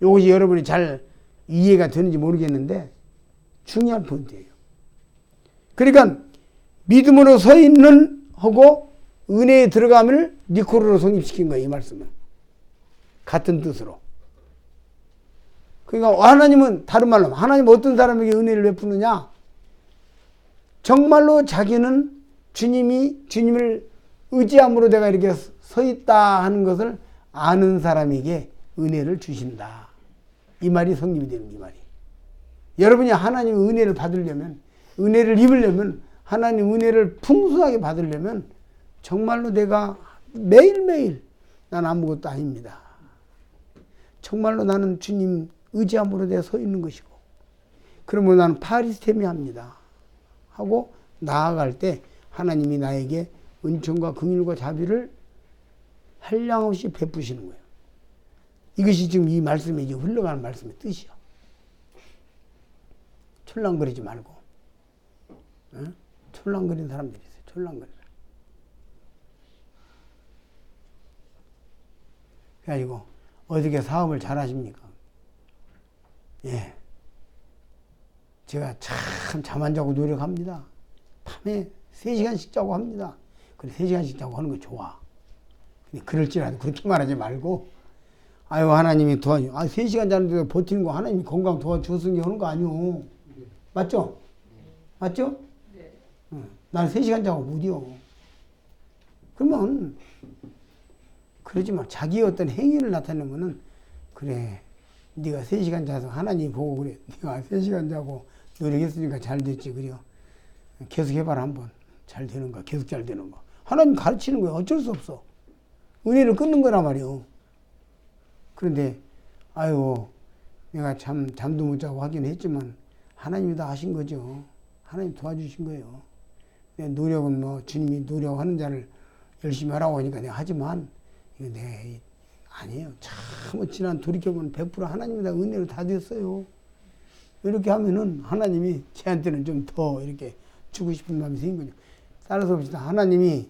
이것이 여러분이 잘 이해가 되는지 모르겠는데 중요한 포인트예요. 그러니까 믿음으로 서 있는 하고 은혜에 들어감을 니코르로 성립시킨 거예요. 이 말씀은. 같은 뜻으로. 그러니까 하나님은 다른 말로 하나님 어떤 사람에게 은혜를 베푸느냐? 정말로 자기는 주님을 의지함으로 내가 이렇게 서 있다 하는 것을 아는 사람에게 은혜를 주신다. 이 말이 성립이 되는 이 말이. 여러분이 하나님의 은혜를 받으려면, 은혜를 입으려면, 하나님 은혜를 풍성하게 받으려면 정말로 내가 매일매일 난 아무것도 아닙니다. 정말로 나는 주님 의지함으로 내가 서 있는 것이고, 그러면 나는 파리스테미합니다 하고 나아갈 때 하나님이 나에게 은총과 긍휼과 자비를 한량없이 베푸시는 거예요. 이것이 지금 이 말씀에 이제 흘러가는 말씀의 뜻이요. 촐랑거리지 말고. 응? 촐랑거리는 사람들이 있어요. 촐랑거리는. 그래가지고 어떻게 사업을 잘 하십니까? 예. 제가 참 잠 안 자고 노력합니다. 밤에 3시간씩 자고 합니다. 그래 3시간씩 자고 하는 거 좋아. 근데 그럴지라도 그렇게 말하지 말고 아유 하나님이 도와줘. 3시간 자는데도 버티는 거 하나님이 건강 도와주었으니 하는 거 아니오. 맞죠? 맞죠? 네. 난 3시간 자고 못이요. 그러면 그러지 마. 자기의 어떤 행위를 나타내면은 그래 네가 3시간 자서 하나님이 보고 그래. 네가 3시간 자고 노력했으니까 잘 됐지. 그래요. 계속 해봐라 한번. 잘 되는 거. 계속 잘 되는 거. 하나님 가르치는 거야. 어쩔 수 없어. 은혜를 끊는 거란 말이요. 그런데 아유 내가 잠도 못 자고 하긴 했지만 하나님이 다 하신 거죠. 하나님 도와주신 거예요. 내 노력은 뭐 주님이 노력하는 자를 열심히 하라고 하니까 내가 하지만 이거 아니에요. 참 지난 돌이켜보면 100% 하나님이 다 은혜를 다 됐어요. 이렇게 하면은 하나님이 쟤한테는 좀 더 이렇게 주고 싶은 마음이 생긴 거죠. 따라서 봅시다. 하나님이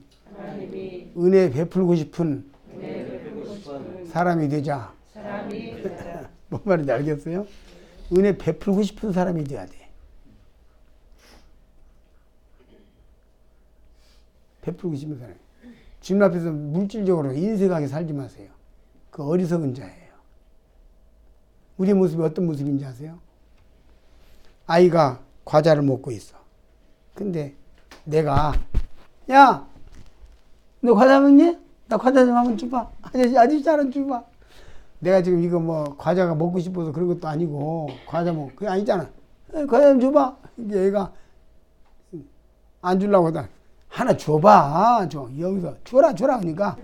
은혜 베풀고 싶은 사람이 되자. 뭔 말인지 알겠어요? 은혜 베풀고 싶은 사람이 돼야 돼. 베풀고 싶은 사람. 주님 앞에서 물질적으로 인색하게 살지 마세요. 그 어리석은 자예요. 우리의 모습이 어떤 모습인지 아세요? 아이가 과자를 먹고 있어. 근데 내가 야, 너 과자 먹니? 나 과자 좀 한번 줘봐. 아저씨 하나 줘봐. 내가 지금 이거 뭐 과자가 먹고 싶어서 그런 것도 아니고 과자 그게 아니잖아. 과자 좀 줘봐. 이게 얘가 안 주려고 하다 하나 줘봐. 여기서 줘라 그러니까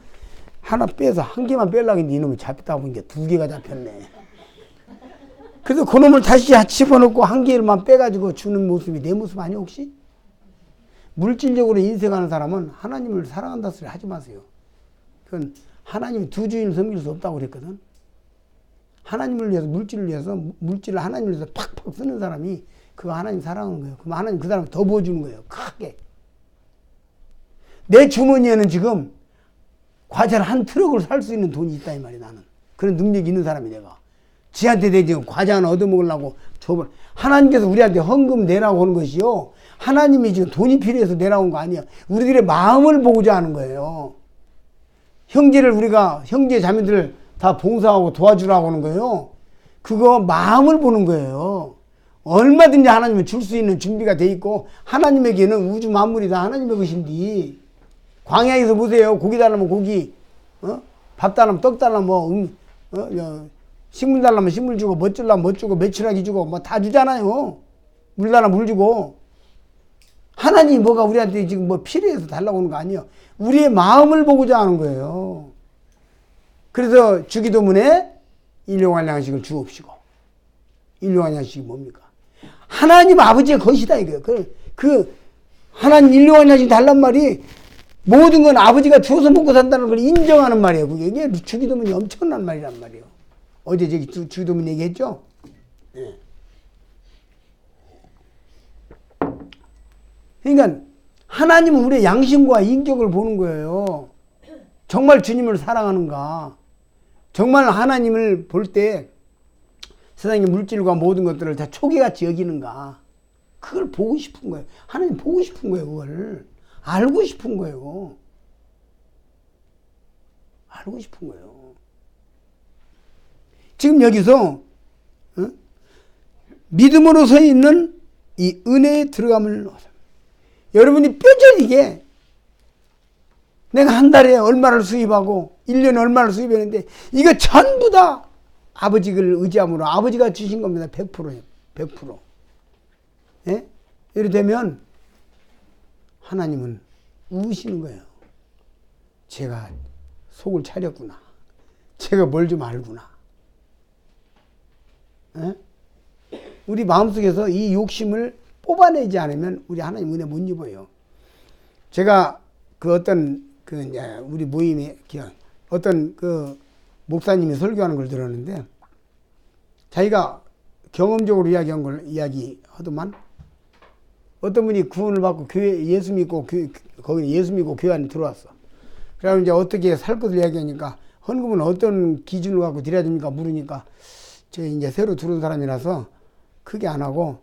하나 빼서 한 개만 빼려고 했는데 이놈이 잡혔다 보니까 2개가 잡혔네. 그래서 그놈을 다시 집어넣고 한 개만 빼가지고 주는 모습이 내 모습 아니야 혹시? 물질적으로 인생하는 사람은 하나님을 사랑한다 소리 하지 마세요. 그건 하나님이 두 주인을 섬길 수 없다고 그랬거든. 하나님을 위해서 물질을 하나님을 위해서 팍팍 쓰는 사람이 그거 하나님 사랑하는 거예요. 그럼 하나님 그 사람을 더 부어주는 거예요. 크게. 내 주머니에는 지금 과자를 한 트럭을 살 수 있는 돈이 있다 이 말이야 나는. 그런 능력이 있는 사람이 내가. 지한테 내 지금 과자 하나 얻어먹으려고 줘버려. 하나님께서 우리한테 헌금 내라고 하는 것이요. 하나님이 지금 돈이 필요해서 내라고 한 거 아니야. 우리들의 마음을 보고자 하는 거예요. 형제 자매들 다 봉사하고 도와주라고 하는 거예요. 그거 마음을 보는 거예요. 얼마든지 하나님은 줄 수 있는 준비가 돼 있고 하나님에게는 우주 만물이 다 하나님의 것인데 광야에서 보세요. 고기 달라면 고기, 밥 달라면 떡 달라면 식물 달라면 식물 주고 멋 주려면 멋 주고 매출하기 주고 뭐 다 주잖아요. 물 달라면 물 주고. 하나님이 뭐가 우리한테 지금 뭐 필요해서 달라고 하는 거 아니에요. 우리의 마음을 보고자 하는 거예요. 그래서 주기도문에 일용할 양식을 주옵시고. 일용할 양식이 뭡니까? 하나님 아버지의 것이다 이거예요. 하나님 일용할 양식 달란 말이 모든 건 아버지가 주어서 먹고 산다는 걸 인정하는 말이에요. 이게 주기도문이 엄청난 말이란 말이에요. 어제 저기 주기도문 얘기했죠? 예. 그러니까 하나님은 우리의 양심과 인격을 보는 거예요. 정말 주님을 사랑하는가? 정말 하나님을 볼 때 세상의 물질과 모든 것들을 다 초기같이 여기는가? 그걸 보고 싶은 거예요. 하나님 보고 싶은 거예요. 그걸 알고 싶은 거예요. 알고 싶은 거예요. 지금 여기서 믿음으로 서 있는 이 은혜에 들어감을 여러분이 뼈저리게 내가 한 달에 얼마를 수입하고 1년에 얼마를 수입했는데 이거 전부 다 아버지를 의지함으로 아버지가 주신 겁니다. 100%예요. 100%. 예? 이렇게 되면 하나님은 우시는 거예요. 제가 속을 차렸구나. 제가 뭘 좀 알구나. 예? 우리 마음속에서 이 욕심을 뽑아내지 않으면 우리 하나님 은혜 못 입어요. 제가 우리 모임에 어떤 목사님이 설교하는 걸 들었는데 자기가 경험적으로 이야기한 걸 이야기하더만 어떤 분이 구원을 받고 예수 믿고 교회 안에 들어왔어. 그러면 이제 어떻게 살 것을 이야기하니까 헌금은 어떤 기준을 갖고 드려야 됩니까? 물으니까 저 이제 새로 들어온 사람이라서 크게 안 하고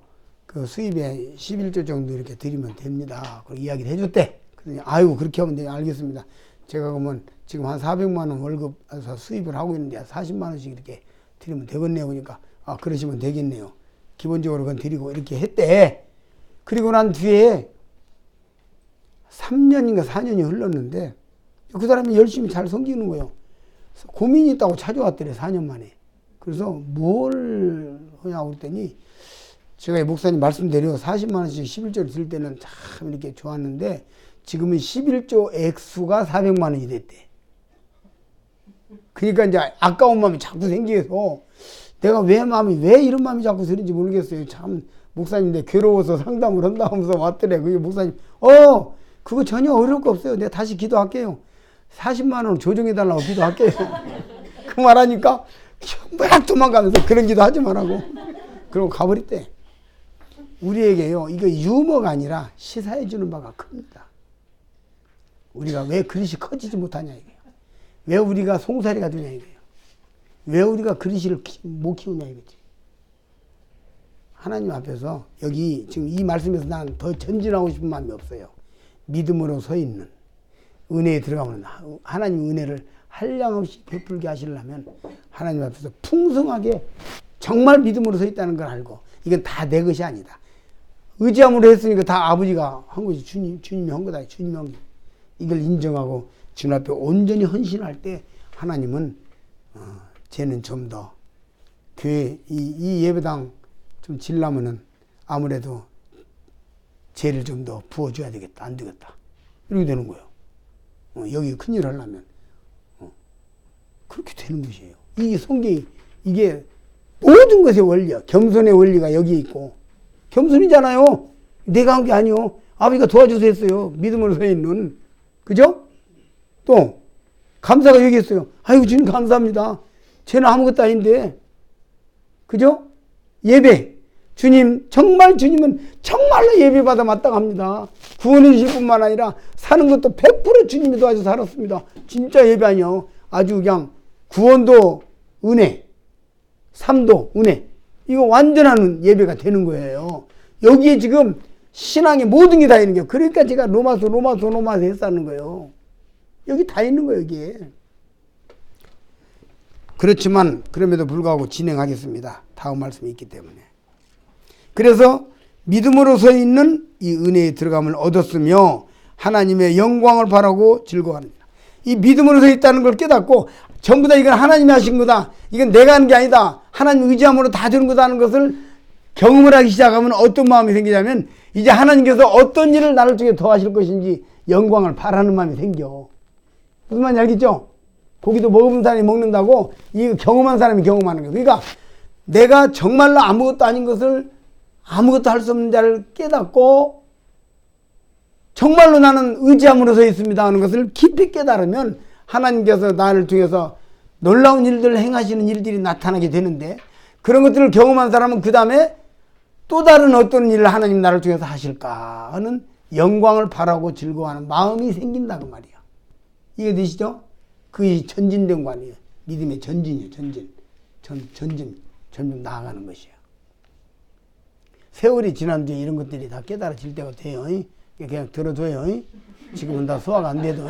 그 수입의 11조 정도 이렇게 드리면 됩니다. 그 이야기를 해줬대. 그러더니 아이고 그렇게 하면 돼요. 알겠습니다. 제가 그러면 지금 한 400만 원 월급 수입을 하고 있는데 40만 원씩 이렇게 드리면 되겠네요. 그러니까 그러시면 되겠네요. 기본적으로 그건 드리고 이렇게 했대. 그리고 난 뒤에 3년인가 4년이 흘렀는데 그 사람이 열심히 잘 섬기는 거예요. 고민이 있다고 찾아왔더래 4년 만에. 그래서 뭘 하냐고 그랬더니 제가 목사님 말씀대로 40만 원씩 11조를 들 때는 참 이렇게 좋았는데 지금은 11조 액수가 400만 원이 됐대. 그러니까 이제 아까운 마음이 자꾸 생겨서 내가 왜 이런 마음이 자꾸 드는지 모르겠어요. 참 목사님인데 괴로워서 상담을 한다면서 왔더래. 그게 목사님 그거 전혀 어려울 거 없어요. 내가 다시 기도할게요. 40만 원 조정해달라고 기도할게요. 그 말하니까 막 도망가면서 그런 기도 하지 말라고. 그러고 가버렸대. 우리에게요, 이거 유머가 아니라 시사해 주는 바가 큽니다. 우리가 왜 그릇이 커지지 못하냐 이거예요. 왜 우리가 송사리가 되냐 이거예요. 왜 우리가 그릇을 못 키우냐 이거지. 하나님 앞에서 여기 지금 이 말씀에서 난 더 전진하고 싶은 마음이 없어요. 믿음으로 서 있는 은혜에 들어가면 하나님 은혜를 한량없이 베풀게 하시려면 하나님 앞에서 풍성하게 정말 믿음으로 서 있다는 걸 알고 이건 다 내 것이 아니다. 의지함으로 했으니까 다 아버지가 한 것이 주님이 한 거다. 주님이 한 거. 이걸 인정하고 주님 앞에 온전히 헌신할 때 하나님은 쟤는 좀 더 교회 이 예배당 좀 질라면은 아무래도 죄를 좀 더 부어줘야 되겠다. 안 되겠다. 이렇게 되는 거예요. 여기 큰일 하려면 그렇게 되는 것이에요. 이 성경이 이게 모든 것의 원리야. 겸손의 원리가 여기 있고 겸손이잖아요. 내가 한 게 아니요. 아버지가 도와줘서 했어요. 믿음으로 서 있는. 그죠? 또 감사가 여기 있어요. 아이고 주님 감사합니다. 쟤는 아무것도 아닌데. 그죠? 예배. 주님 정말 주님은 정말로 예배받아 마땅합니다. 구원해 주실 뿐만 아니라 사는 것도 100% 주님이 도와줘서 살았습니다. 진짜 예배 아니요. 아주 그냥 구원도 은혜, 삶도 은혜. 이거 완전한 예배가 되는 거예요. 여기에 지금 신앙의 모든 게 다 있는 거예요. 그러니까 제가 로마서 했다는 거예요. 여기 다 있는 거예요, 여기에. 그렇지만 그럼에도 불구하고 진행하겠습니다. 다음 말씀이 있기 때문에. 그래서 믿음으로 서 있는 이 은혜에 들어감을 얻었으며 하나님의 영광을 바라고 즐거워합니다. 이 믿음으로 서 있다는 걸 깨닫고 전부 다 이건 하나님이 하신 거다. 이건 내가 하는 게 아니다. 하나님 의지함으로 다 되는 거다 하는 것을 경험을 하기 시작하면 어떤 마음이 생기냐면 이제 하나님께서 어떤 일을 나를 통해 더 하실 것인지 영광을 바라는 마음이 생겨. 무슨 말인지 알겠죠? 고기도 먹은 사람이 먹는다고 이거 경험한 사람이 경험하는 거예요. 그러니까 내가 정말로 아무것도 아닌 것을 아무것도 할 수 없는 자를 깨닫고 정말로 나는 의지함으로 서 있습니다 하는 것을 깊이 깨달으면 하나님께서 나를 통해서 놀라운 일들을 행하시는 일들이 나타나게 되는데 그런 것들을 경험한 사람은 그 다음에 또 다른 어떤 일을 하나님 나를 통해서 하실까 하는 영광을 바라고 즐거워하는 마음이 생긴다고 말이야. 이해되시죠? 그게 전진된 거 아니에요. 믿음의 전진이에요. 점점 나아가는 것이에요. 세월이 지난 뒤에 이런 것들이 다 깨달아질 때가 돼요. 그냥 들어줘요. 지금은 다 소화가 안 돼도.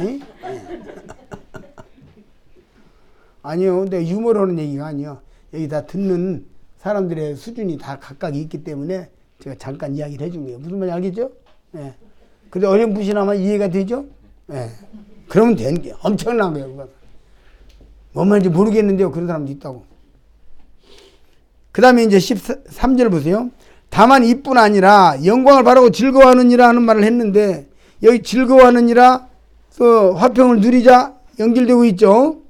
아니요. 근데 유머로 하는 얘기가 아니요. 여기 다 듣는 사람들의 수준이 다 각각 있기 때문에 제가 잠깐 이야기를 해준 거예요. 무슨 말인지 알겠죠? 예. 근데 어렴풋이나마 이해가 되죠? 예. 그러면 되는 게 엄청난 거예요. 그건. 뭔 말인지 모르겠는데요. 그런 사람도 있다고. 그 다음에 이제 13절 보세요. 다만 이뿐 아니라 영광을 바라고 즐거워하느니라 하는 말을 했는데 여기 즐거워하느니라 화평을 누리자 연결되고 있죠.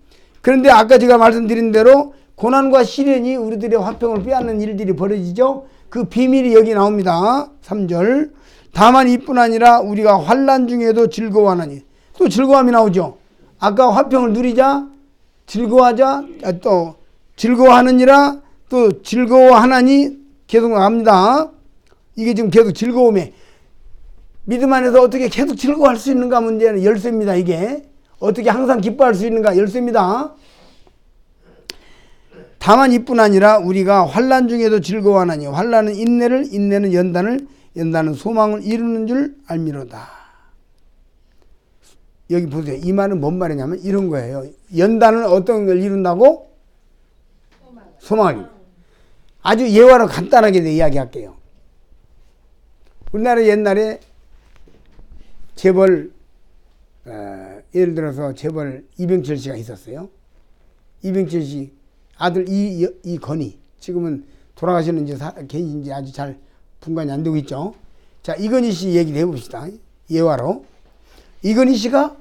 그런데 아까 제가 말씀드린 대로 고난과 시련이 우리들의 화평을 빼앗는 일들이 벌어지죠. 그 비밀이 여기 나옵니다. 3절. 다만 이뿐 아니라 우리가 환난 중에도 즐거워하나니. 또 즐거움이 나오죠. 아까 화평을 누리자, 즐거워하자, 또 즐거워하느니라, 또 즐거워하나니 계속 나갑니다. 이게 지금 계속 즐거움에 믿음 안에서 어떻게 계속 즐거워할 수 있는가 문제는 열쇠입니다. 이게 어떻게 항상 기뻐할 수 있는가 열쇠입니다. 다만 이뿐 아니라 우리가 환난 중에도 즐거워하나니 환난은 인내를, 인내는 연단을, 연단은 소망을 이루는 줄 알미로다. 여기 보세요. 이 말은 뭔 말이냐면 이런 거예요. 연단은 어떤 걸 이룬다고? 소망을. 아주 예화로 간단하게 이야기할게요. 우리나라 옛날에 재벌 예를 들어서 재벌 이병철 씨가 있었어요. 이병철 씨 아들 이건희 지금은 돌아가셨는지 계신지 아주 잘 분간이 안 되고 있죠. 자, 이건희 씨 얘기를 해봅시다. 예화로. 이건희 씨가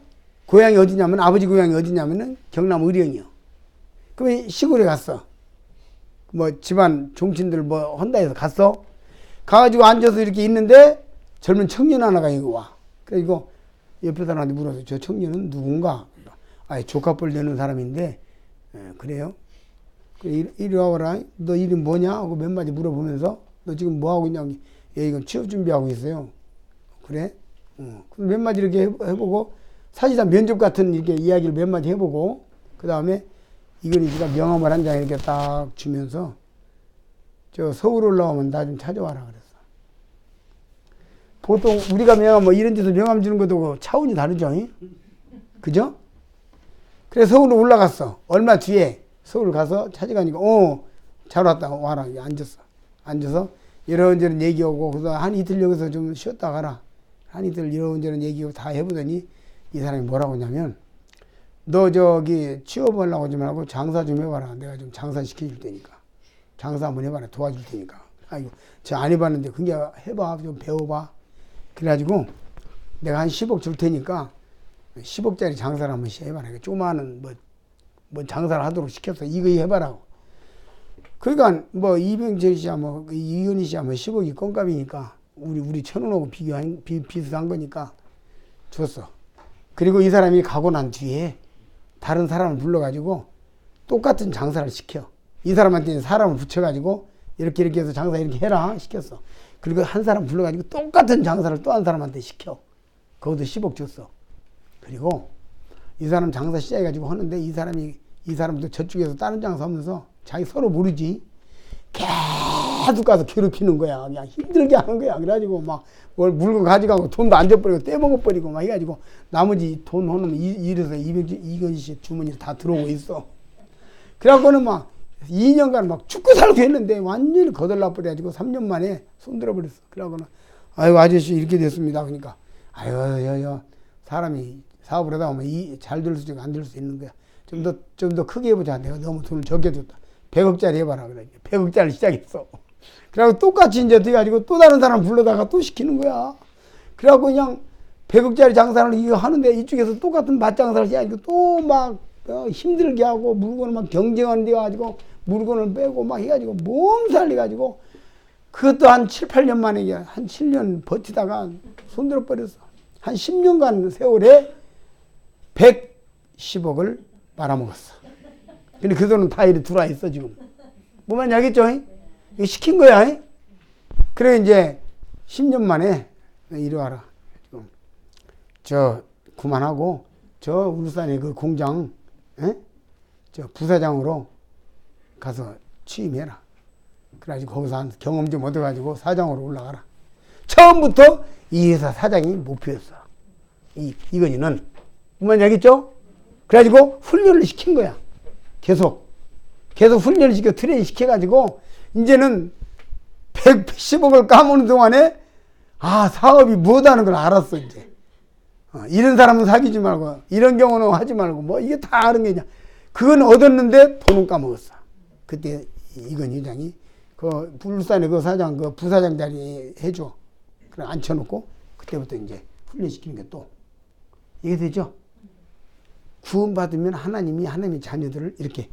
고향이 어디냐면 아버지 고향이 어디냐면은 경남 의령이요. 그럼 시골에 갔어. 뭐 집안 종친들 뭐 한다 해서 갔어. 가가지고 앉아서 이렇게 있는데 젊은 청년 하나가 이거 와. 그리고 옆에 사람한테 물어서 저 청년은 누군가? 아예 조카뻘 되는 사람인데 그래요? 이리 와봐라. 너 이름 뭐냐? 하고 몇 마디 물어보면서 너 지금 뭐 하고 있냐? 예, 이건 취업 준비하고 있어요. 그래? 그럼 몇 마디 이렇게 해보고 사실상 면접 같은 이렇게 이야기를 몇 마디 해보고 그 다음에 이건희 씨가 명함을 한 장 이렇게 딱 주면서 저 서울 올라오면 나 좀 찾아와라 그랬어. 보통 우리가 명함 뭐 이런 데서 명함 주는 것도 차원이 다르죠. 그죠? 그래서 서울로 올라갔어. 얼마 뒤에 서울 가서 찾아가니까 잘 왔다 와라. 앉았어. 앉아서 이런저런 얘기하고 그래서 한 이틀 여기서 좀 쉬었다 가라. 한 이틀 이런저런 얘기하고 다 해보더니 이 사람이 뭐라고 하냐면 너 저기 취업하려고 좀 하고 장사 좀 해봐라. 내가 좀 장사 시켜줄 테니까. 장사 한번 해봐라. 도와줄 테니까. 아이고 저 안 해봤는데 그게 해봐. 좀 배워봐. 그래가지고 내가 한 10억 줄 테니까 10억짜리 장사를 한번 해봐라. 조그마한 뭐 장사를 하도록 시켰어. 이거 해봐라고. 그러니까 뭐 이병철 씨야 뭐 이은희 씨야 뭐 10억이 껌값이니까 우리 천원하고 비슷한 거니까 줬어. 그리고 이 사람이 가고 난 뒤에 다른 사람을 불러가지고 똑같은 장사를 시켜. 이 사람한테 사람을 붙여가지고 이렇게 해서 장사 이렇게 해라 시켰어. 그리고 한 사람 불러가지고 똑같은 장사를 또 한 사람한테 시켜. 거기도 10억 줬어. 그리고 이 사람 장사 시작해가지고 하는데 이 사람도 저쪽에서 다른 장사 하면서 자기 서로 모르지. 계속 가서 괴롭히는 거야. 그냥 힘들게 하는 거야. 그래가지고 막 뭘 물건 가져가고 돈도 안 줘버리고 떼먹어버리고 막 해가지고 나머지 돈 호는 이래서 이건희 씨 주머니에 다 들어오고 있어. 그래갖고는 막 2년간 막 죽고 살고 했는데 완전히 거덜나버려가지고 3년 만에 손들어버렸어. 그래갖고는 아이고 아저씨 이렇게 됐습니다. 그러니까 아유 사람이 사업을 하다 보면 잘 될 수도 있고 안 될 수도 있는 거야. 좀 더 크게 해보자. 내가 너무 돈을 적게 줬다. 100억짜리 해봐라. 그래. 100억짜리 시작했어. 그래갖고 똑같이 이제 돼가지고 또 다른 사람 불러다가 또 시키는 거야. 그래갖고 그냥 100억짜리 장사를 이거 하는데 이쪽에서 똑같은 맛장사를 시작하니까 또 막 힘들게 하고 물건을 막 경쟁하는 데 가지고 물건을 빼고 막 해가지고 몸살리 가지고 그것도 한 7, 8년 만에 한 7년 버티다가 손들어 버렸어. 한 10년간 세월에 110억을 말아먹었어. 근데 그 돈은 다 이리 들어와 있어 지금. 뭐만 알겠죠? 이거 시킨 거야. 그래 이제 10년 만에 이리 와라. 지금 저 그만하고 저 울산의 그 공장 저 부사장으로 가서 취임해라. 그래가지고 거기서 한 경험 좀 얻어가지고 사장으로 올라가라. 처음부터 이 회사 사장이 목표였어. 이건희는. 뭔 얘기죠? 그래가지고 훈련을 시킨 거야. 계속 훈련을 시켜 트레이닝 시켜가지고 이제는 110억을 까먹는 동안에 사업이 뭐다는 걸 알았어 이제. 이런 사람은 사귀지 말고 이런 경우는 하지 말고 뭐 이게 다 아는 게냐. 그건 얻었는데 돈은 까먹었어. 그때 이건희 회장이 그 울산에 그 사장 그 부사장 자리 해줘. 그래 앉혀놓고 그때부터 이제 훈련시키는 게 또 이게 되죠. 구원받으면 하나님의 자녀들을 이렇게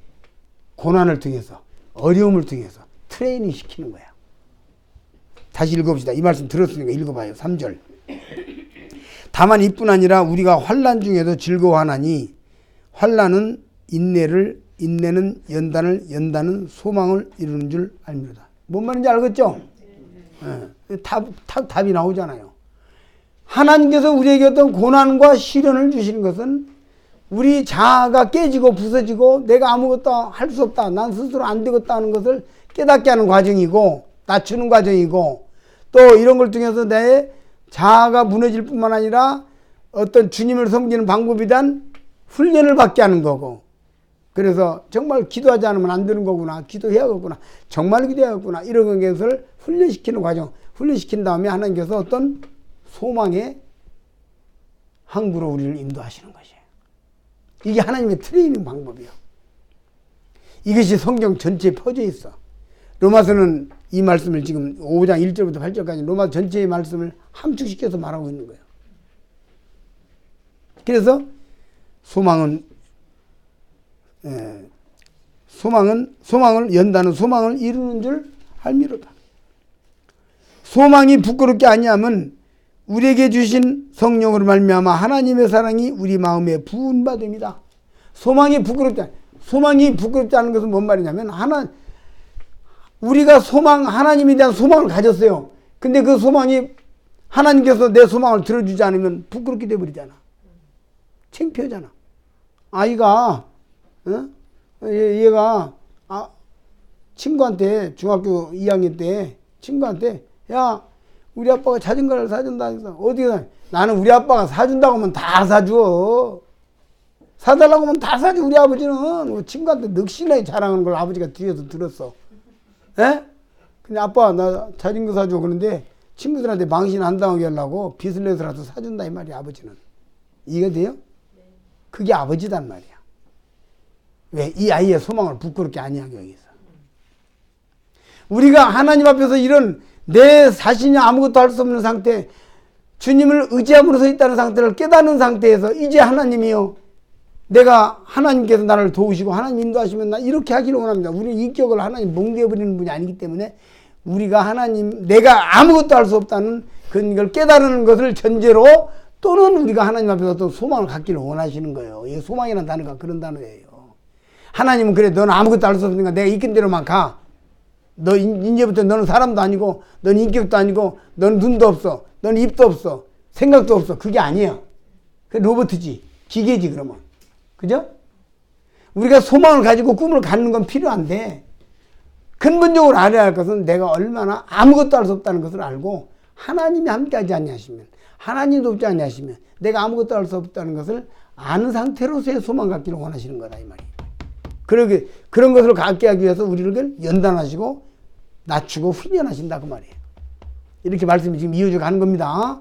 고난을 통해서 어려움을 통해서 트레이닝 시키는 거야. 다시 읽어봅시다. 이 말씀 들었으니까 읽어봐요. 3절. 다만 이뿐 아니라 우리가 환난 중에도 즐거워하나니 환난은 인내를 인내는 연단을 연단은 소망을 이루는 줄 알미로다. 뭔 말인지 알겠죠? 답이 나오잖아요. 하나님께서 우리에게 어떤 고난과 시련을 주시는 것은 우리 자아가 깨지고 부서지고 내가 아무것도 할 수 없다. 난 스스로 안 되겠다 하는 것을 깨닫게 하는 과정이고 낮추는 과정이고 또 이런 걸 통해서 내 자아가 무너질 뿐만 아니라 어떤 주님을 섬기는 방법에 대한 훈련을 받게 하는 거고 그래서 정말 기도하지 않으면 안 되는 거구나. 기도해야겠구나. 정말 기도해야겠구나. 이런 것을 훈련시키는 과정. 훈련시킨 다음에 하나님께서 어떤 소망의 항구로 우리를 인도하시는 것이에요. 이게 하나님의 트레이닝 방법이에요. 이것이 성경 전체에 퍼져 있어. 로마서는 이 말씀을 지금 5장 1절부터 8절까지 로마 전체의 말씀을 함축시켜서 말하고 있는 거예요. 그래서 소망을 연다는 소망을 이루는 줄 알미로다. 소망이 부끄럽게 아니하면 우리에게 주신 성령으로 말미암아 하나님의 사랑이 우리 마음에 부은바됩니다. 소망이 부끄럽지 않은 것은 뭔 말이냐면 우리가 하나님에 대한 소망을 가졌어요. 근데 그 소망이 하나님께서 내 소망을 들어주지 않으면 부끄럽게 돼버리잖아. 창피하잖아. 아이가 얘가 친구한테 중학교 2학년 때 친구한테 야 우리 아빠가 자전거를 사준다 해서 어디가 나는 우리 아빠가 사준다고 하면 다 사줘. 사달라고 하면 다 사줘. 우리 아버지는 친구한테 넋이나게 자랑하는 걸 아버지가 뒤에서 들었어. 에? 근데 아빠 나 자전거 사줘 그러는데 친구들한테 망신 안 당하게 하려고 빚을 내서라도 사준다 이 말이야 아버지는. 이해가 돼요? 그게 아버지단 말이야. 왜? 이 아이의 소망을 부끄럽게 아니하게 하기 위해서. 우리가 하나님 앞에서 이런 내 자신이 아무것도 할 수 없는 상태, 주님을 의지함으로 서 있다는 상태를 깨닫는 상태에서 이제 하나님이요. 내가 하나님께서 나를 도우시고 하나님 인도하시면 나 이렇게 하기를 원합니다. 우리는 인격을 하나님 뭉개버리는 분이 아니기 때문에 우리가 내가 아무것도 할 수 없다는 그걸 깨달는 것을 전제로 또는 우리가 하나님 앞에서 어떤 소망을 갖기를 원하시는 거예요. 이 소망이라는 단어가 그런 단어예요. 하나님은 그래 너는 아무것도 할 수 없으니까 내가 이끈 대로만 가. 너 이제부터 너는 사람도 아니고 너는 인격도 아니고 너는 눈도 없어. 너는 입도 없어. 생각도 없어. 그게 아니야. 그게 로봇이지. 기계지 그러면. 그죠? 우리가 소망을 가지고 꿈을 갖는 건 필요한데 근본적으로 알아야 할 것은 내가 얼마나 아무것도 할 수 없다는 것을 알고 하나님이 함께하지 아니하시면 하나님이 돕지 아니하시면 내가 아무것도 할 수 없다는 것을 아는 상태로서의 소망 갖기를 원하시는 거다 이 말이에요. 그런 것을 갖게 하기 위해서 우리를 연단하시고 낮추고 훈련하신다 그 말이에요. 이렇게 말씀이 지금 이어져 가는 겁니다.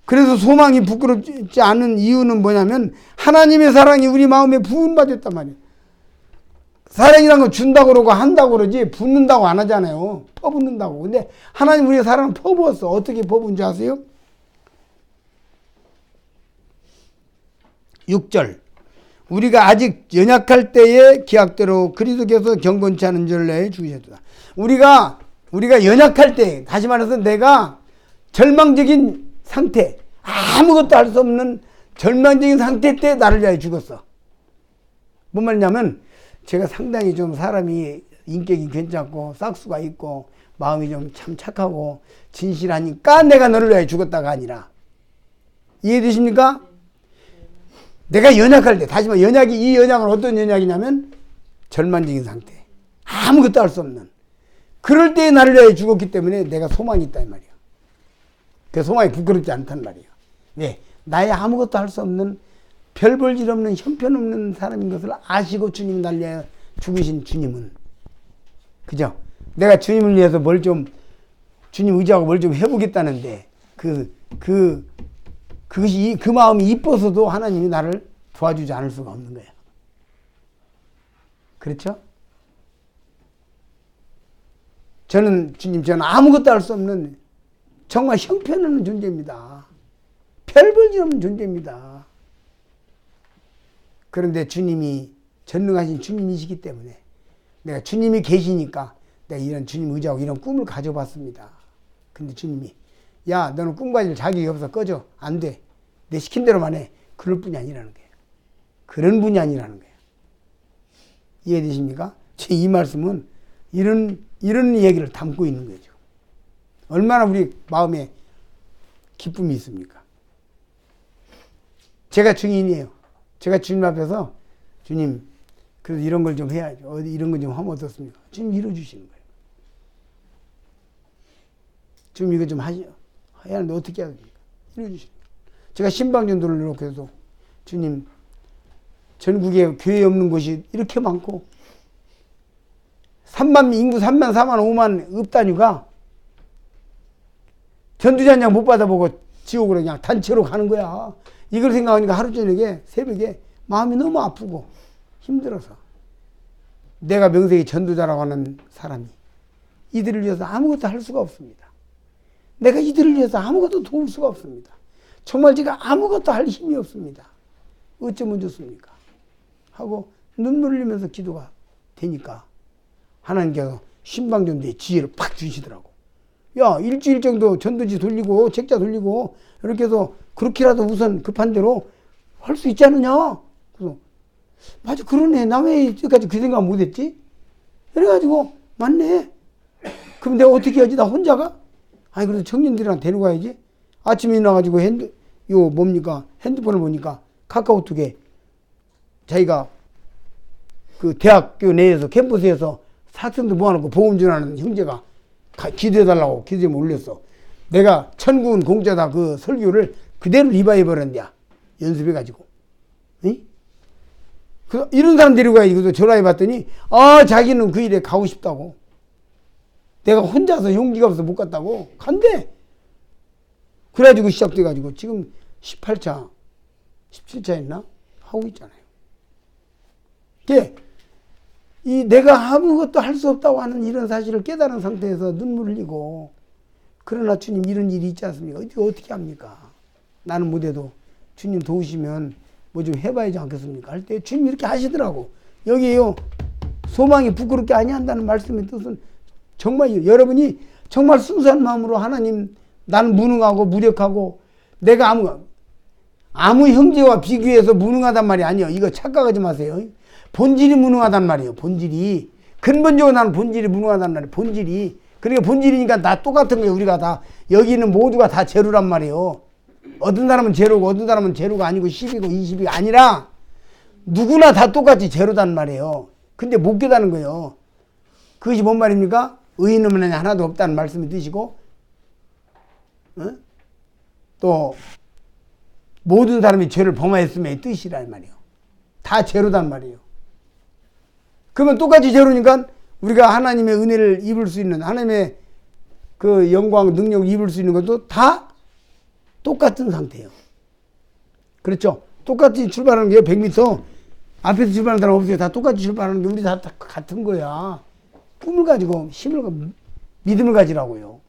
그래서 소망이 부끄럽지 않은 이유는 뭐냐면 하나님의 사랑이 우리 마음에 부은바됐단 말이에요. 사랑이란 건 준다고 그러고 한다고 그러지 붓는다고 안 하잖아요. 퍼붓는다고. 근데 하나님 우리의 사랑을 퍼부었어. 어떻게 퍼부은 줄 아세요? 6절 우리가 아직 연약할 때에 기약대로 그리스도께서 경건치 않은 자를 내어 죽으셨다. 우리가 연약할 때, 다시 말해서 내가 절망적인 상태, 아무것도 할 수 없는 절망적인 상태 때 나를 위하여 죽었어. 뭔 말이냐면 제가 상당히 좀 사람이 인격이 괜찮고 싹수가 있고 마음이 좀 참 착하고 진실하니까 내가 너를 위하여 죽었다가 아니라, 이해되십니까? 내가 연약할 때, 다시 말해 이 연약은 어떤 연약이냐면 절망적인 상태, 아무것도 할 수 없는 그럴 때에 나를 위하여 죽었기 때문에 내가 소망이 있다 이 말이야. 그 소망이 부끄럽지 않단 말이야. 왜? 나의 아무것도 할 수 없는 별 볼 일 없는 형편없는 사람인 것을 아시고 주님이 나를 위하여 죽으신 주님은, 그죠? 내가 주님을 위해서 주님 의지하고 뭘 좀 해보겠다는데 그것이 그 마음이 이뻐서도 하나님이 나를 도와주지 않을 수가 없는 거예요. 그렇죠? 저는 아무것도 할 수 없는 정말 형편없는 존재입니다. 별 볼 일 없는 존재입니다. 그런데 주님이 전능하신 주님이시기 때문에 내가 주님이 계시니까 내가 이런 주님 의지하고 이런 꿈을 가져봤습니다. 근데 주님이, 야, 너는 꿈 가질 자격이 없어. 꺼져. 안 돼. 내 시킨 대로만 해. 그럴 분이 아니라는 거예요. 그런 분이 아니라는 거예요. 이해되십니까? 제 이 말씀은 이런 얘기를 담고 있는 거죠. 얼마나 우리 마음에 기쁨이 있습니까? 제가 증인이에요. 제가 주님 앞에서, 주님, 그래도 이런 걸 좀 해야죠. 어디 이런 걸 좀 하면 어떻습니까? 주님 이뤄주시는 거예요. 주님 이거 좀 해야 하는데 어떻게 해야 됩니까? 이뤄주시는 거예요. 제가 신방전도를 이렇게 해서, 주님, 전국에 교회 없는 곳이 이렇게 많고, 인구 3만, 4만, 5만 읍 단위가 전두잔장 못 받아보고 지옥으로 그냥 단체로 가는 거야. 이걸 생각하니까 하루 저녁에, 새벽에 마음이 너무 아프고 힘들어서, 내가 명색이 전도자라고 하는 사람이 이들을 위해서 아무것도 할 수가 없습니다. 내가 이들을 위해서 아무것도 도울 수가 없습니다. 정말 제가 아무것도 할 힘이 없습니다. 어쩌면 좋습니까? 하고 눈물 흘리면서 기도가 되니까 하나님께서 신방전도의 지혜를 팍 주시더라고. 야, 일주일 정도 전도지 돌리고 책자 돌리고 이렇게 해서 그렇게라도 우선 급한 대로 할 수 있지 않느냐? 그래서 맞아, 그러네. 나 왜 여기까지 그 생각 못했지? 그래가지고 맞네. 그럼 내가 어떻게 하지? 나 혼자가? 아니, 그래도 청년들이랑 데리고 가야지. 아침에 일어나가지고 핸드폰을 보니까 카카오톡에 자기가 그 대학교 내에서 캠퍼스에서 학생들 모아놓고 보험 전하는 형제가 기도해달라고 기도에 올렸어. 내가 천군 공짜다 그 설교를 그대로 리바이벌한대야. 연습해가지고. 응? 이런 사람 데리고 가야지. 그래서 전화해봤더니 자기는 그 일에 가고 싶다고. 내가 혼자서 용기가 없어서 못 갔다고. 간대. 그래가지고 시작돼가지고 지금 18차 17차 했나? 하고 있잖아요. 내가 아무것도 할 수 없다고 하는 이런 사실을 깨달은 상태에서 눈물을 흘리고, 그러나 주님 이런 일이 있지 않습니까? 어떻게 합니까? 나는 못해도 주님 도우시면 뭐 좀 해봐야지 않겠습니까? 할 때 주님 이렇게 하시더라고. 여기에요. 소망이 부끄럽게 아니한다는 말씀의 뜻은 정말 여러분이 정말 순수한 마음으로 하나님, 나는 무능하고 무력하고 내가 아무 형제와 비교해서 무능하단 말이 아니에요. 이거 착각하지 마세요. 본질이 무능하단 말이에요. 본질이. 근본적으로 나는 본질이 무능하단 말이에요. 본질이. 그러니까 본질이니까 다 똑같은 거예요. 우리가 다. 여기는 모두가 다 제로란 말이에요. 어떤 사람은 제로고 어떤 사람은 제로가 아니고 10이고 20이가 아니라 누구나 다 똑같이 제로단 말이에요. 근데 못 깨닫는 거예요. 그것이 뭔 말입니까? 의인은 하나도 없다는 말씀이 뜻이고, 또 모든 사람이 죄를 범하였음의 뜻이란 말이에요. 다 제로단 말이에요. 그러면 똑같이 제로니까 우리가 하나님의 은혜를 입을 수 있는, 하나님의 그 영광, 능력을 입을 수 있는 것도 다 똑같은 상태예요. 그렇죠? 똑같이 출발하는 게 100m 앞에서 출발하는 사람 없어요. 다 똑같이 출발하는 게 우리 다 같은 거야. 꿈을 가지고 믿음을 가지라고요.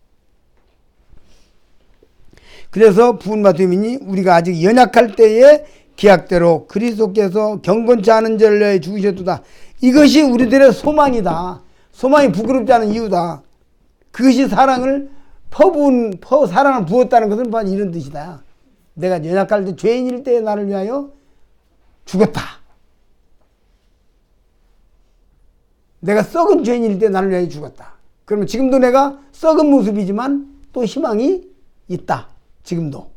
그래서 부흥 마태민이 우리가 아직 연약할 때에 기약대로 그리스도께서 경건치 않은 자를 위하여 죽으셨도다. 이것이 우리들의 소망이다. 소망이 부끄럽지 않은 이유다. 그것이 사랑을 사랑을 부었다는 것은 바로 이런 뜻이다. 내가 연약할 때 죄인일 때 나를 위하여 죽었다. 내가 썩은 죄인일 때 나를 위하여 죽었다. 그러면 지금도 내가 썩은 모습이지만 또 희망이 있다. 지금도.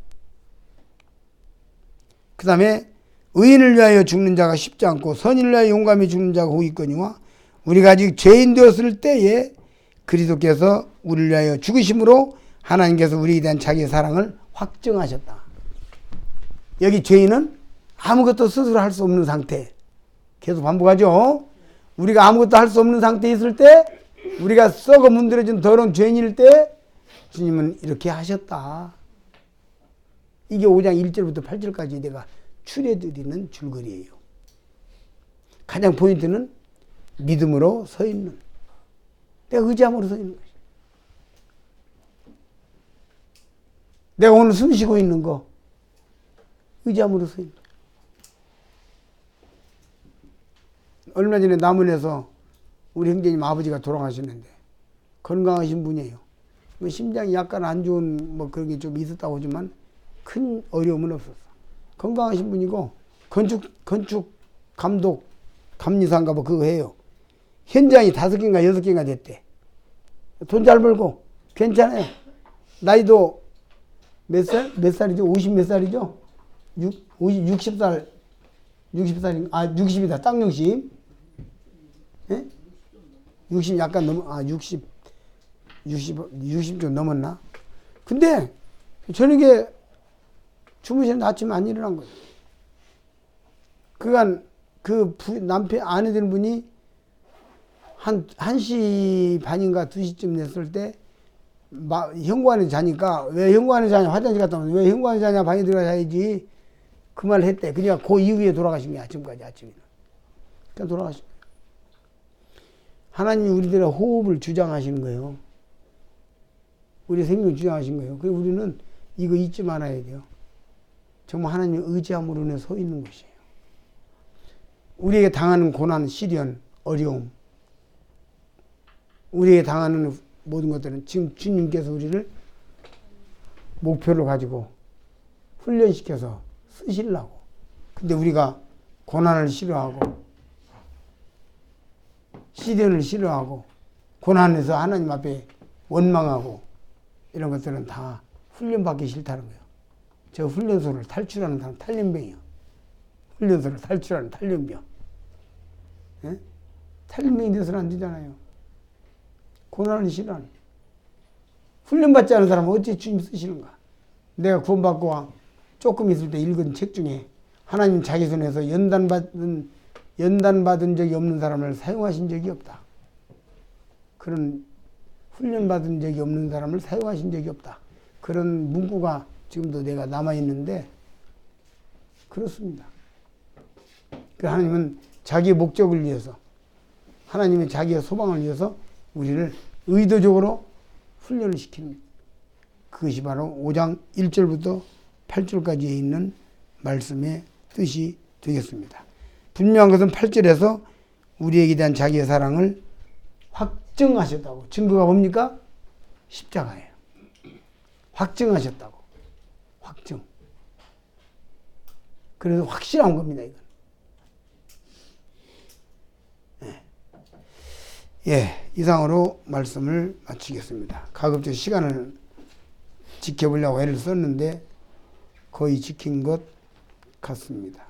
그 다음에 의인을 위하여 죽는 자가 쉽지 않고 선인을 위하여 용감히 죽는 자가 혹 있거니와 우리가 아직 죄인 되었을 때에 그리스도께서 우리를 위하여 죽으심으로 하나님께서 우리에 대한 자기의 사랑을 확증하셨다. 여기 죄인은 아무것도 스스로 할 수 없는 상태. 계속 반복하죠. 우리가 아무것도 할 수 없는 상태에 있을 때, 우리가 썩어 문드러진 더러운 죄인일 때 주님은 이렇게 하셨다. 이게 5장 1절부터 8절까지 내가 추려드리는 줄거리예요. 가장 포인트는 믿음으로 서 있는, 내가 의지함으로 서 있는 것이. 내가 오늘 숨 쉬고 있는 거 의지함으로 서 있는 거. 얼마 전에 남원에서 우리 형제님 아버지가 돌아가셨는데 건강하신 분이에요. 뭐 심장이 약간 안 좋은 뭐 그런 게 좀 있었다고 하지만 큰 어려움은 없었어. 건강하신 분이고 건축 감독 감리사인가 뭐 그거 해요. 현장이 5개인가 6개인가 됐대. 돈 잘 벌고 괜찮아요. 나이도 몇 살이죠? 50 몇 살이죠? 60살 60이다. 딱 60. 예? 60 약간 넘어, 60 좀 넘었나? 근데 저녁에 주무시는데 아침에 안 일어난 거예요. 그간 남편, 아내 되는 분이 한 1시 반인가 2시쯤 됐을 때 현관에 자니까, 왜 현관에 자냐, 화장실 갔다 오면 왜 현관에 자냐, 방에 들어가 자야지. 그 말을 했대. 그러니까 그 이후에 돌아가신 거야. 지금까지 아침에는. 그냥 돌아가신 거예요. 하나님이 우리들의 호흡을 주장하시는 거예요. 우리 생명 주장하신 거예요. 그래서 우리는 이거 잊지 말아야 돼요. 정말 하나님의 의지함으로 서 있는 것이에요. 우리에게 당하는 고난, 시련, 어려움, 우리에게 당하는 모든 것들은 지금 주님께서 우리를 목표를 가지고 훈련시켜서 쓰시려고. 근데 우리가 고난을 싫어하고 시련을 싫어하고 고난에서 하나님 앞에 원망하고 이런 것들은 다 훈련받기 싫다는 거예요. 저 훈련소를 탈출하는 사람 탈련병이요. 훈련소를 탈출하는 탈련병. 예? 탈련병이 돼서는 안 되잖아요. 고난을 싫어하는. 훈련받지 않은 사람은 어찌 주님 쓰시는가? 내가 구원받고 조금 있을 때 읽은 책 중에 하나님 자기 손에서 연단받은 적이 없는 사람을 사용하신 적이 없다. 그런 훈련받은 적이 없는 사람을 사용하신 적이 없다. 그런 문구가 지금도 내가 남아있는데 그렇습니다. 하나님은 자기의 목적을 위해서, 하나님의 자기의 소망을 위해서 우리를 의도적으로 훈련을 시키는, 그것이 바로 5장 1절부터 8절까지에 있는 말씀의 뜻이 되겠습니다. 분명한 것은 8절에서 우리에게 대한 자기의 사랑을 확증하셨다고. 증거가 뭡니까? 십자가예요. 확증하셨다고. 확증. 그래서 확실한 겁니다, 이건. 예, 이상으로 말씀을 마치겠습니다. 가급적 시간을 지켜보려고 애를 썼는데 거의 지킨 것 같습니다.